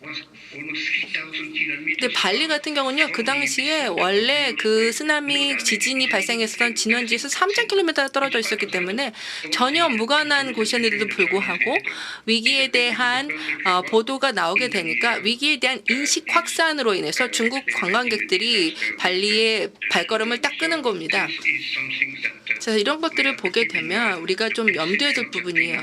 was almost 3,000 kilometers. 근데 발리 같은 경우는요, 그 당시에 원래 그 쓰나미 지진이 발생했던 진원지에서 3,000km 떨어져 있었기 때문에 전혀 무관한 곳이었는데도 불구하고 위기에 대한 보도가 나오게 되니까 위기에 대한 인식 확산으로 인해서 중국 관광객들이 발리에 발걸음을 딱 끄는 겁니다. Is something that 그래서 이런 것들을 보게 되면 우리가 좀 염두에 둘 부분이에요.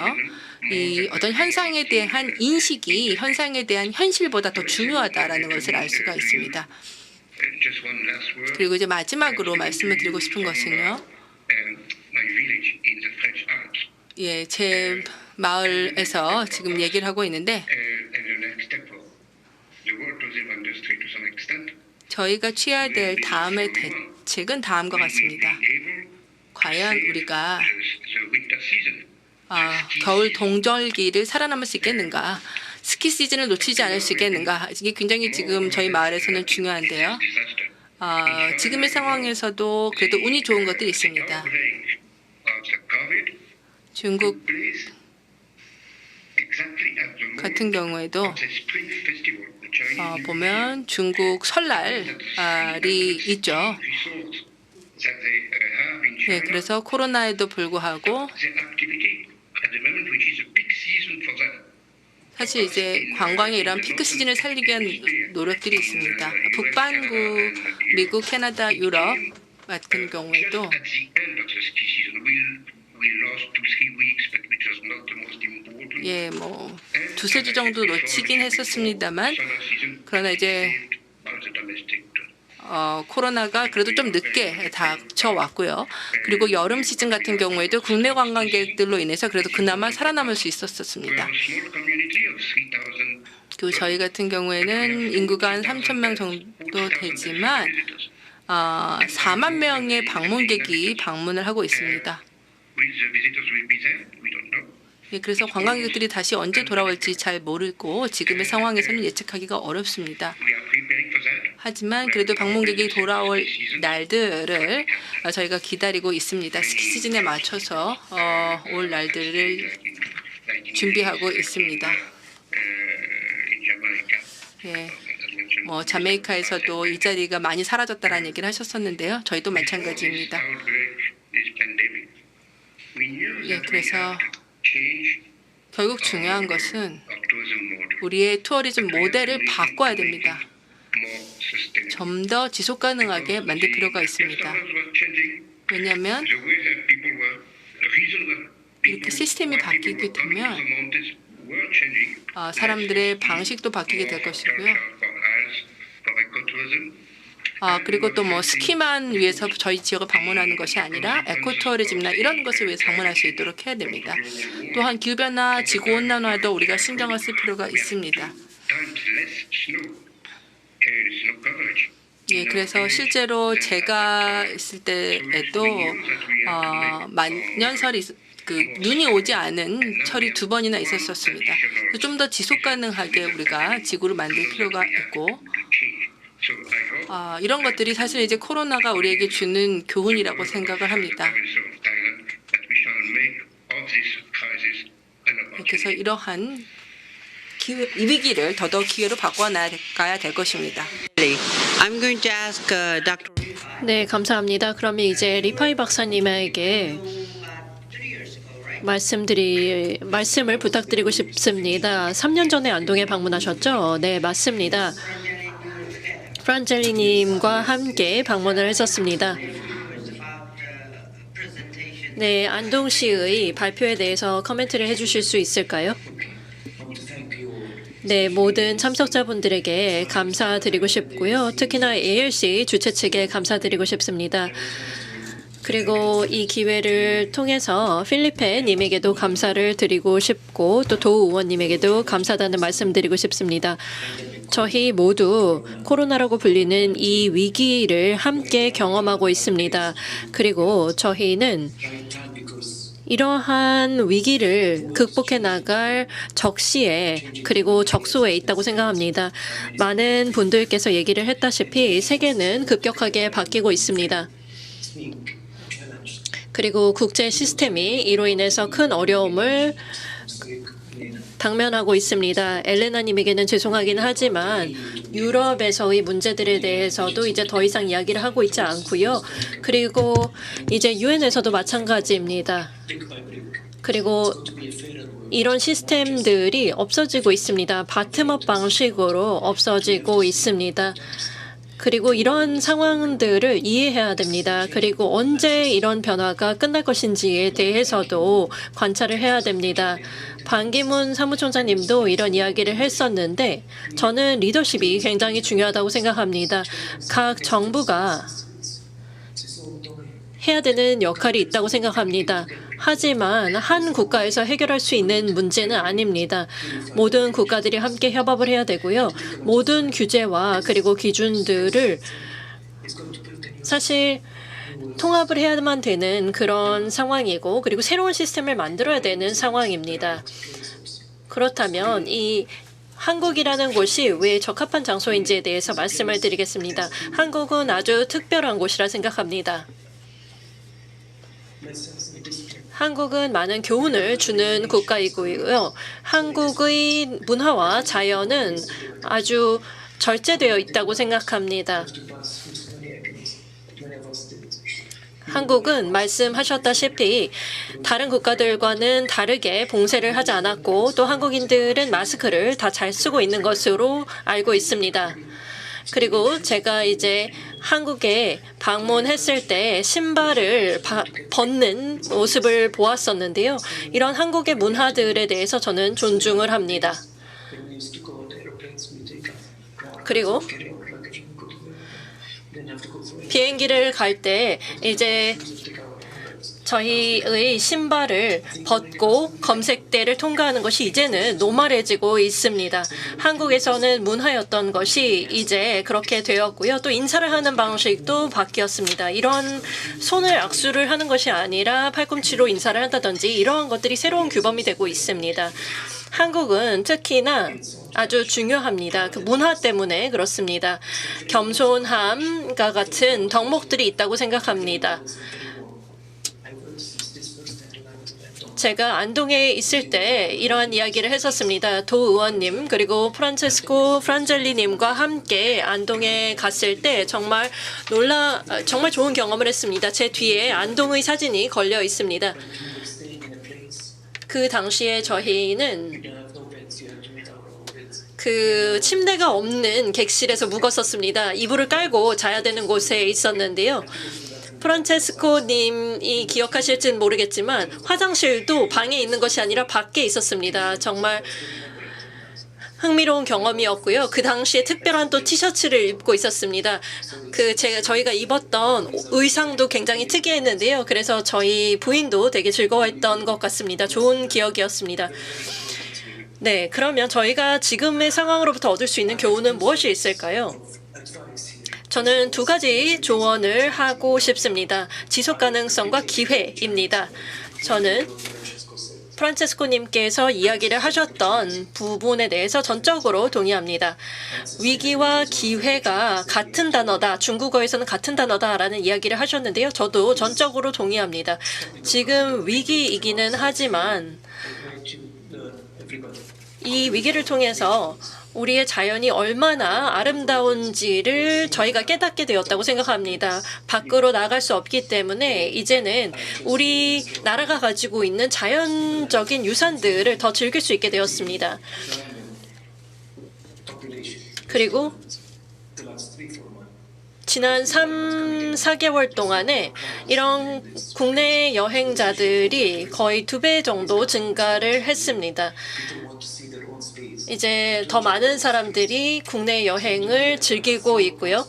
이 어떤 현상에 대한 인식이 현상에 대한 현실보다 더 중요하다라는 것을 알 수가 있습니다. just one last word. 그리고 이제 마지막으로 말씀을 드리고 싶은 것은요. My village in the French Alps. 예, 제 마을에서 지금 얘기를 하고 있는데 And the next step for the world tourism industry to some extent. 저희가 취해야 될 다음의 대책은 다음과 같습니다. Able 과연 우리가 the winter season. 겨울 동절기를 살아남을 수 있겠는가? 스키 시즌을 놓치지 않을 수 있겠는가? 이게 굉장히 지금 저희 마을에서는 중요한데요. Disaster. 지금의 상황에서도 그래도 운이 좋은 것들이 있습니다. Outbreak of the COVID 중국 place exactly at the moment 같은 경우에도 of the Spring Festival. The Chinese New Year. 보면 중국 설날이 있죠. Resorts that they have in 네, China. 그래서 코로나에도 불구하고 The activity at the moment, which is a peak season for them. 사실 이제 관광의 이런 피크 시즌을 살리기 위한 노력들이 있습니다. 북반구, 미국, 캐나다, 유럽 같은 경우에도 At the end of the ski season, we lost 2-3 weeks, but which was not the most important. 예, 뭐 두세 주 정도 놓치긴 했었습니다만 Summer season 그러나 이제 saved by the domestic tourism. 코로나가 그래도 좀 늦게 닥쳐왔고요. 그리고 여름 시즌 같은 경우에도 국내 관광객들로 인해서 그래도 그나마 살아남을 수 We 있었습니다. have a small community of 3,000 그리고 저희 같은 경우에는 인구가 한 3,000명 정도 되지만 4만 명의 방문객이 방문을 하고 있습니다. Will the visitors will be there? We don't know. 예, 그래서 관광객들이 다시 언제 돌아올지 잘 모르고 지금의 상황에서는 예측하기가 어렵습니다. We are preparing for that. 하지만 그래도 방문객이 돌아올 날들을 저희가 기다리고 있습니다. 스키 시즌에 맞춰서 올 날들을 Like in 준비하고 있습니다. in Jamaica. 예, As mentioned. 뭐 자메이카에서도 이 자리가 많이 사라졌다라는 얘기를 하셨었는데요. 저희도 Before 마찬가지입니다. this outbreak, this pandemic, we knew 예, that we 그래서 had to change 결국 중요한 것은 our tourism model. 우리의 투어리즘 모델을 바꿔야 됩니다. More sustainable. 좀 더 지속 가능하게 만들 필요가 있습니다. Customers were changing 왜냐하면 the way that people were, the reason that people, 이렇게 시스템이 why people 바뀌게 were coming 되면 to the mountains were changing. 사람들의 방식도 바뀌게 될 More 것이고요. culture for health, for ecotourism. 그리고 또 뭐 스키만 위해서 저희 지역을 방문하는 것이 아니라 에코투어리즘이나 이런 것을 위해서 방문할 수 있도록 해야 됩니다. 또한 기후변화, 지구온난화에도 우리가 신경을 쓸 필요가 있습니다. Times less snow and snow coverage. 예, 그래서 실제로 제가 있을 때에도 만년설이 그 눈이 오지 않은 철이 2번이나 있었습니다. 좀 더 지속 가능하게 우리가 지구를 만들 필요가 있고 So I hope 이런 것들이 사실 이제 코로나가 우리에게 주는 교훈이라고 생각을 합니다. province of Thailand that we shall make of this crisis an opportunity. 그래서 이러한 이 위기를 더더욱 기회로 바꿔나가야 될 것입니다. I'm going to ask Dr. 네, 감사합니다. 그러면 이제 리파이 박사님에게 말씀을 부탁드리고 싶습니다. 3년 전에 안동에 방문하셨죠? 네, 맞습니다. 프란젤리님과 함께 방문을 했었습니다. 네, 안동시의 발표에 대해서 코멘트를 해주실 수 있을까요? 네, 모든 참석자분들에게 감사드리고 싶고요. 특히나 ALC 주최 측에 감사드리고 싶습니다. 그리고 이 기회를 통해서 필리페 님에게도 감사를 드리고 싶고 또 도 의원님에게도 감사하다는 말씀드리고 싶습니다. 저희 모두 코로나라고 불리는 이 위기를 함께 경험하고 있습니다. 그리고 저희는 이러한 위기를 극복해 나갈 적시에 그리고 적소에 있다고 생각합니다. 많은 분들께서 얘기를 했다시피 세계는 급격하게 바뀌고 있습니다. 그리고 국제 시스템이 이로 인해서 큰 어려움을 당면하고 있습니다. 엘레나님에게는 죄송하긴 하지만 유럽에서의 문제들에 대해서도 이제 더 이상 이야기를 하고 있지 않고요. 그리고 이제 유엔에서도 마찬가지입니다. 그리고 이런 시스템들이 없어지고 있습니다. 바텀업 방식으로 없어지고 있습니다. 그리고 이런 상황들을 이해해야 됩니다. 그리고 언제 이런 변화가 끝날 것인지에 대해서도 관찰을 해야 됩니다. 반기문 사무총장님도 이런 이야기를 했었는데 저는 리더십이 굉장히 중요하다고 생각합니다. 각 정부가 해야 되는 역할이 있다고 생각합니다. 하지만 한 국가에서 해결할 수 있는 문제는 아닙니다. 모든 국가들이 함께 협업을 해야 되고요. 모든 규제와 그리고 기준들을 사실 통합을 해야만 되는 그런 상황이고 그리고 새로운 시스템을 만들어야 되는 상황입니다. 그렇다면 이 한국이라는 곳이 왜 적합한 장소인지에 대해서 말씀을 드리겠습니다. 한국은 아주 특별한 곳이라 생각합니다. 한국은 많은 교훈을 주는 국가이고요. 한국의 문화와 자연은 아주 절제되어 있다고 생각합니다. 한국은 말씀하셨다시피 다른 국가들과는 다르게 봉쇄를 하지 않았고 또 한국인들은 마스크를 다 잘 쓰고 있는 것으로 알고 있습니다. 그리고 제가 이제 한국에 방문했을 때 신발을 벗는 모습을 보았었는데요. 이런 한국의 문화들에 대해서 저는 존중을 합니다. 그리고 비행기를 갈 때 이제 저희의 신발을 벗고 검색대를 통과하는 것이 이제는 노멀해지고 있습니다. 한국에서는 문화였던 것이 이제 그렇게 되었고요. 또 인사를 하는 방식도 바뀌었습니다. 이런 손을 악수를 하는 것이 아니라 팔꿈치로 인사를 한다든지 이러한 것들이 새로운 규범이 되고 있습니다. 한국은 특히나 아주 중요합니다. 그 문화 때문에 그렇습니다. 겸손함과 같은 덕목들이 있다고 생각합니다. 제가 안동에 있을 때 이러한 이야기를 했었습니다. 도 의원님 그리고 프란체스코 프란젤리님과 함께 안동에 갔을 때 정말 좋은 경험을 했습니다. 제 뒤에 안동의 사진이 걸려 있습니다. 그 당시에 저희는 그 침대가 없는 객실에서 묵었었습니다. 이불을 깔고 자야 되는 곳에 있었는데요. 프란체스코님이 기억하실지는 모르겠지만 화장실도 방에 있는 것이 아니라 밖에 있었습니다. 정말 흥미로운 경험이었고요. 그 당시에 특별한 또 티셔츠를 입고 있었습니다. 저희가 입었던 의상도 굉장히 특이했는데요. 그래서 저희 부인도 되게 즐거워했던 것 같습니다. 좋은 기억이었습니다. 네, 그러면 저희가 지금의 상황으로부터 얻을 수 있는 교훈은 무엇이 있을까요? 저는 두 가지 조언을 하고 싶습니다. 지속 가능성과 기회입니다. 저는 프란체스코님께서 이야기를 하셨던 부분에 대해서 전적으로 동의합니다. 위기와 기회가 같은 단어다. 중국어에서는 같은 단어다라는 이야기를 하셨는데요. 저도 전적으로 동의합니다. 지금 위기이기는 하지만 이 위기를 통해서 우리의 자연이 얼마나 아름다운지를 저희가 깨닫게 되었다고 생각합니다. 밖으로 나갈 수 없기 때문에 이제는 우리 나라가 가지고 있는 자연적인 유산들을 더 즐길 수 있게 되었습니다. 그리고 지난 3, 4개월 동안에 이런 국내 여행자들이 거의 2배 정도 증가를 했습니다. 이제 더 많은 사람들이 국내 여행을 즐기고 있고요.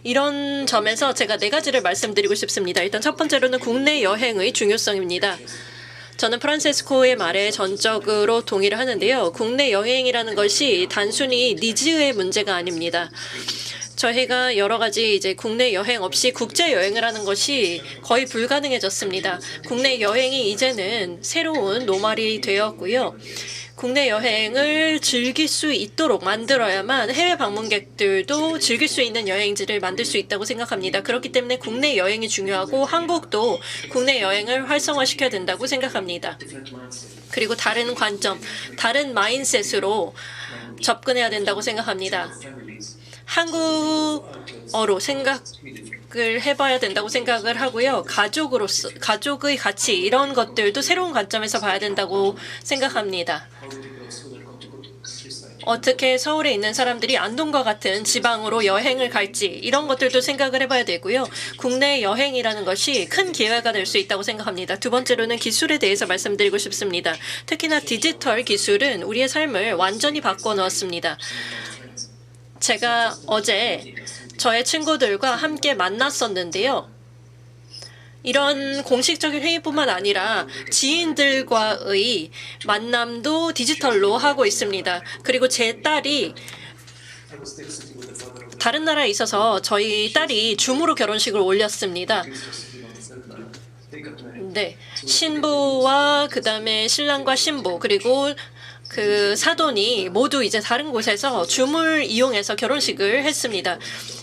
이런 점에서 제가 4가지를 말씀드리고 싶습니다. 일단 첫 번째로는 국내 여행의 중요성입니다. 저는 프란체스코의 말에 전적으로 동의를 하는데요. 국내 여행이라는 것이 단순히 니즈의 문제가 아닙니다. 저희가 여러 가지 이제 국내 여행 없이 국제 여행을 하는 것이 거의 불가능해졌습니다. 국내 여행이 이제는 새로운 노멀이 되었고요. 국내 여행을 즐길 수 있도록 만들어야만 해외 방문객들도 즐길 수 있는 여행지를 만들 수 있다고 생각합니다. 그렇기 때문에 국내 여행이 중요하고 한국도 국내 여행을 활성화시켜야 된다고 생각합니다. 그리고 다른 관점, 다른 마인셋으로 접근해야 된다고 생각합니다. 한국어로 생각을 해봐야 된다고 생각을 하고요. 가족의 가치 이런 것들도 새로운 관점에서 봐야 된다고 생각합니다. 어떻게 서울에 있는 사람들이 안동과 같은 지방으로 여행을 갈지 이런 것들도 생각을 해봐야 되고요. 국내 여행이라는 것이 큰 기회가 될 수 있다고 생각합니다. 두 번째로는 기술에 대해서 말씀드리고 싶습니다. 특히나 디지털 기술은 우리의 삶을 완전히 바꿔놓았습니다. 제가 어제 저의 친구들과 함께 만났었는데요. 이런 공식적인 회의뿐만 아니라 지인들과의 만남도 디지털로 하고 있습니다. 그리고 제 딸이 다른 나라에 있어서 저희 딸이 줌으로 결혼식을 올렸습니다. 네, 신부와 그다음에 신랑과 신부 그리고 그 사돈이 모두 이제 다른 곳에서 줌을 이용해서 결혼식을 했습니다.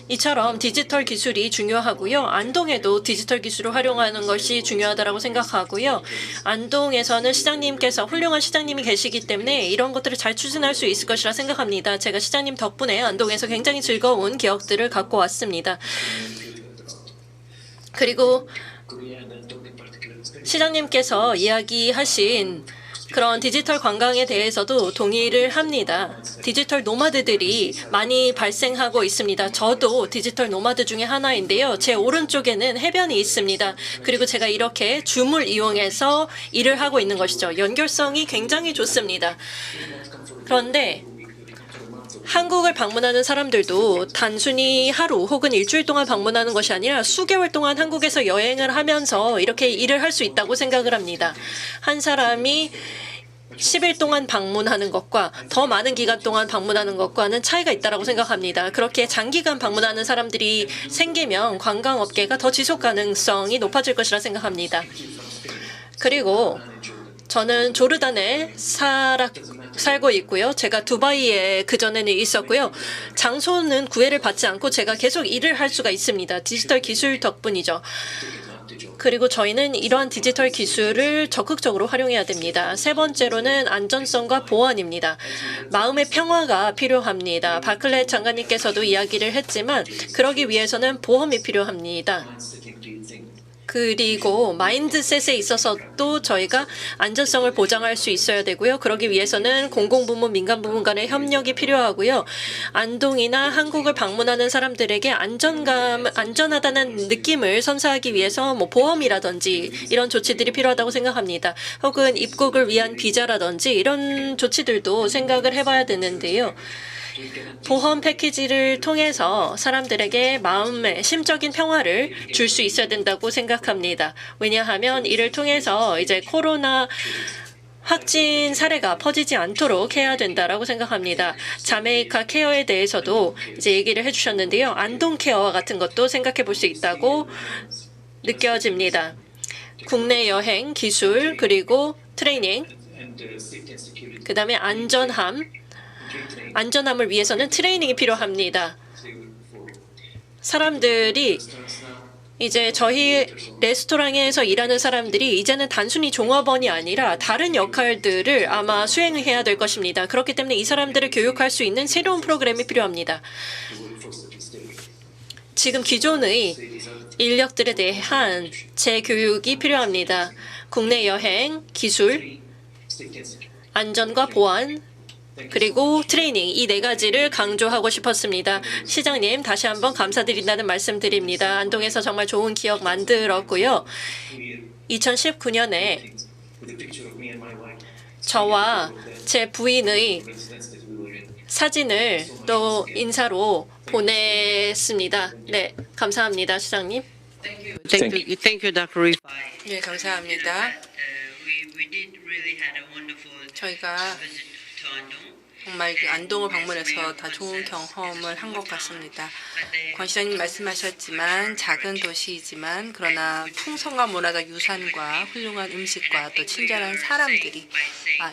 이처럼 디지털 기술이 중요하고요. 안동에도 디지털 기술을 활용하는 것이 중요하다고 생각하고요. 안동에서는 시장님께서 훌륭한 시장님이 계시기 때문에 이런 것들을 잘 추진할 수 있을 것이라 생각합니다. 제가 시장님 덕분에 안동에서 굉장히 즐거운 기억들을 갖고 왔습니다. 그리고 시장님께서 이야기하신 그런 디지털 관광에 대해서도 동의를 합니다. 디지털 노마드들이 많이 발생하고 있습니다. 저도 디지털 노마드 중에 하나인데요. 제 오른쪽에는 해변이 있습니다. 그리고 제가 이렇게 줌을 이용해서 일을 하고 있는 것이죠. 연결성이 굉장히 좋습니다. 그런데 한국을 방문하는 사람들도 단순히 하루 혹은 일주일 동안 방문하는 것이 아니라 수개월 동안 한국에서 여행을 하면서 이렇게 일을 할 수 있다고 생각을 합니다. 한 사람이 10일 동안 방문하는 것과 더 많은 기간 동안 방문하는 것과는 차이가 있다고 생각합니다. 그렇게 장기간 방문하는 사람들이 생기면 관광업계가 더 지속 가능성이 높아질 것이라 생각합니다. 그리고 저는 조르단에 살고 있고요. 제가 두바이에 그전에는 있었고요. 장소는 구애를 받지 않고 제가 계속 일을 할 수가 있습니다. 디지털 기술 덕분이죠. 그리고 저희는 이러한 디지털 기술을 적극적으로 활용해야 됩니다. 세 번째로는 안전성과 보안입니다. 마음의 평화가 필요합니다. 바클레 장관님께서도 이야기를 했지만 그러기 위해서는 보험이 필요합니다. 그리고 마인드셋에 있어서도 저희가 안전성을 보장할 수 있어야 되고요. 그러기 위해서는 공공부문, 민간부문 간의 협력이 필요하고요. 안동이나 한국을 방문하는 사람들에게 안전하다는 느낌을 선사하기 위해서 보험이라든지 이런 조치들이 필요하다고 생각합니다. 혹은 입국을 위한 비자라든지 이런 조치들도 생각을 해봐야 되는데요. 보험 패키지를 통해서 사람들에게 마음의 심적인 평화를 줄 수 있어야 된다고 생각합니다. 왜냐하면 이를 통해서 이제 코로나 확진 사례가 퍼지지 않도록 해야 된다라고 생각합니다. 자메이카 케어에 대해서도 이제 얘기를 해주셨는데요. 안동 케어와 같은 것도 생각해 볼 수 있다고 느껴집니다. 국내 여행, 기술, 그리고 트레이닝, 그다음에 안전함을 위해서는 트레이닝이 필요합니다. 사람들이 이제 저희 레스토랑에서 일하는 사람들이 이제는 단순히 종업원이 아니라 다른 역할들을 아마 수행해야 될 것입니다. 그렇기 때문에 이 사람들을 교육할 수 있는 새로운 프로그램이 필요합니다. 지금 기존의 인력들에 대한 재교육이 필요합니다. 국내 여행, 기술, 안전과 보안, 그리고 트레이닝 이 네 가지를 강조하고 싶었습니다. 시장님 다시 한번 감사드린다는 말씀드립니다. 안동에서 정말 좋은 기억 만들었고요. 2019년에 저와 제 부인의 사진을 또 인사로 보냈습니다. 네, 감사합니다, 시장님. Thank you, Dr. Reef. 네, 감사합니다. 저희가 정말 안동을 방문해서 다 좋은 경험을 한 것 같습니다. 권 시장님 말씀하셨지만 작은 도시이지만 그러나 풍성한 문화적 유산과 훌륭한 음식과 또 친절한 사람들이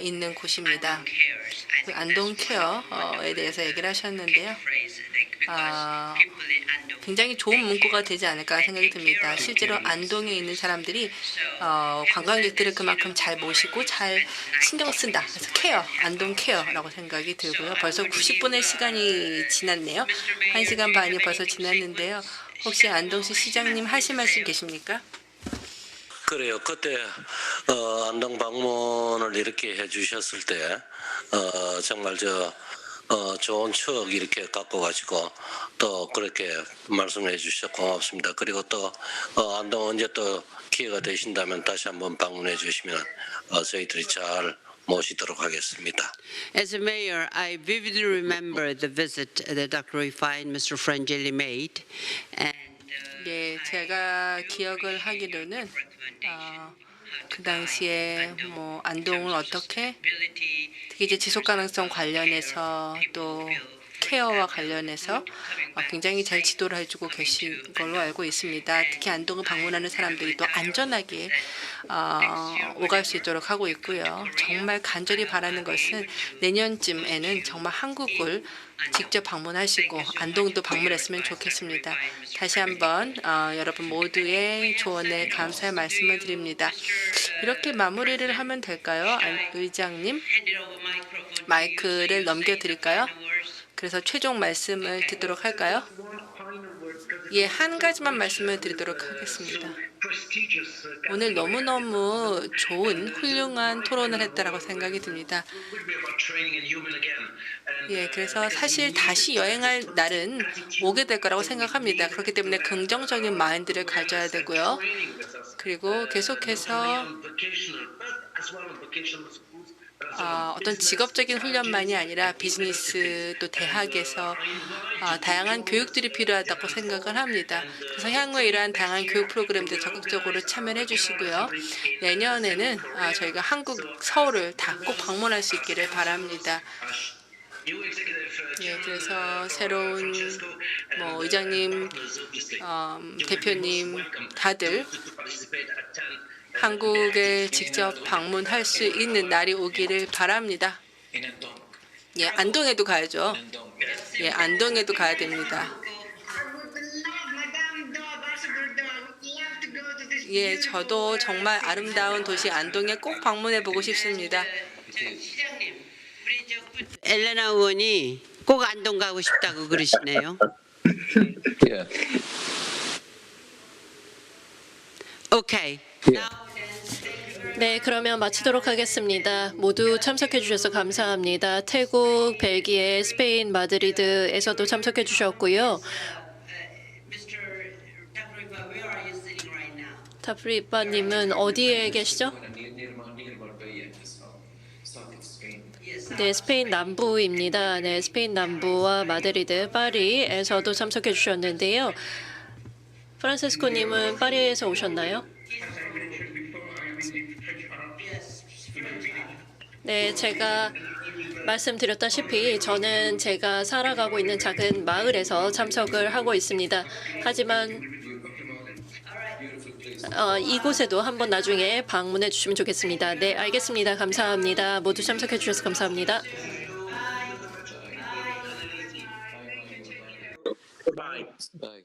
있는 곳입니다. 그 안동 케어에 대해서 얘기를 하셨는데요. 굉장히 좋은 문구가 되지 않을까 생각이 듭니다. 실제로 안동에 있는 사람들이 관광객들을 그만큼 잘 모시고 잘 신경 쓴다. 그래서 케어, 안동 케어라고 생각이 들고요. 벌써 90분의 시간이 지났네요. 1시간 반이 벌써 지났는데요. 혹시 안동시 시장님 하실 말씀 계십니까? 그래요. 그때 안동 방문을 이렇게 해주셨을 때 정말 좋은 추억 이렇게 갖고 가지고 또 그렇게 말씀해 주셔서 고맙습니다. 그리고 또 안동 언제 또 기회가 되신다면 다시 한번 방문해 주시면 저희들이 잘 모시도록 하겠습니다. As a mayor, I vividly remember the visit that Dr. Rifai and Mr. Frangeli made. And 예, 제가 기억을 하기로는 그 당시에 뭐 안동을 어떻게 특히 이제 지속 가능성 관련해서 또 케어와 관련해서 굉장히 잘 지도를 해주고 계신 걸로 알고 있습니다. 특히 안동을 방문하는 사람들이 또 안전하게 오갈 수 있도록 하고 있고요. 정말 간절히 바라는 것은 내년쯤에는 정말 한국을 직접 방문하시고 안동도 방문했으면 좋겠습니다. 다시 한번 여러분 모두의 조언에 감사의 말씀을 드립니다. 이렇게 마무리를 하면 될까요? 의장님, 마이크를 넘겨드릴까요? 그래서 최종 말씀을 듣도록 할까요? 예, 한 가지만 말씀을 드리도록 하겠습니다. 오늘 너무너무 좋은 훌륭한 토론을 했다라고 생각이 듭니다. 예, 그래서 사실 다시 여행할 날은 오게 될 거라고 생각합니다. 그렇기 때문에 긍정적인 마인드를 가져야 되고요. 그리고 계속해서 어떤 직업적인 훈련만이 아니라 비즈니스 또 대학에서 다양한 교육들이 필요하다고 생각을 합니다. 그래서 향후에 이러한 다양한 교육 프로그램들 적극적으로 참여해 주시고요. 내년에는 저희가 한국 서울을 다 꼭 방문할 수 있기를 바랍니다. 예, 그래서 새로운 의장님, 대표님 다들 한국에 직접 방문할 수 있는 날이 오기를 바랍니다. 예, 안동에도 가야죠. 예, 안동에도 가야 됩니다. 예, 저도 정말 아름다운 도시 안동에 꼭 방문해 보고 싶습니다. 엘레나 의원이 꼭 안동 가고 싶다고 그러시네요. 오케이. 네, 그러면 마치도록 하겠습니다. 모두 참석해 주셔서 감사합니다. 태국, 벨기에, 스페인, 마드리드에서도 참석해 주셨고요. 타프리바님은 어디에 계시죠? 네, 스페인 남부입니다. 네, 스페인 남부와 마드리드, 파리에서도 참석해 주셨는데요. 프란체스코님은 파리에서 오셨나요? 네, 제가 말씀드렸다시피 저는 제가 살아가고 있는 작은 마을에서 참석을 하고 있습니다. 하지만 이곳에도 한번 나중에 방문해 주시면 좋겠습니다. 네, 알겠습니다. 감사합니다. 모두 참석해 주셔서 감사합니다. Bye.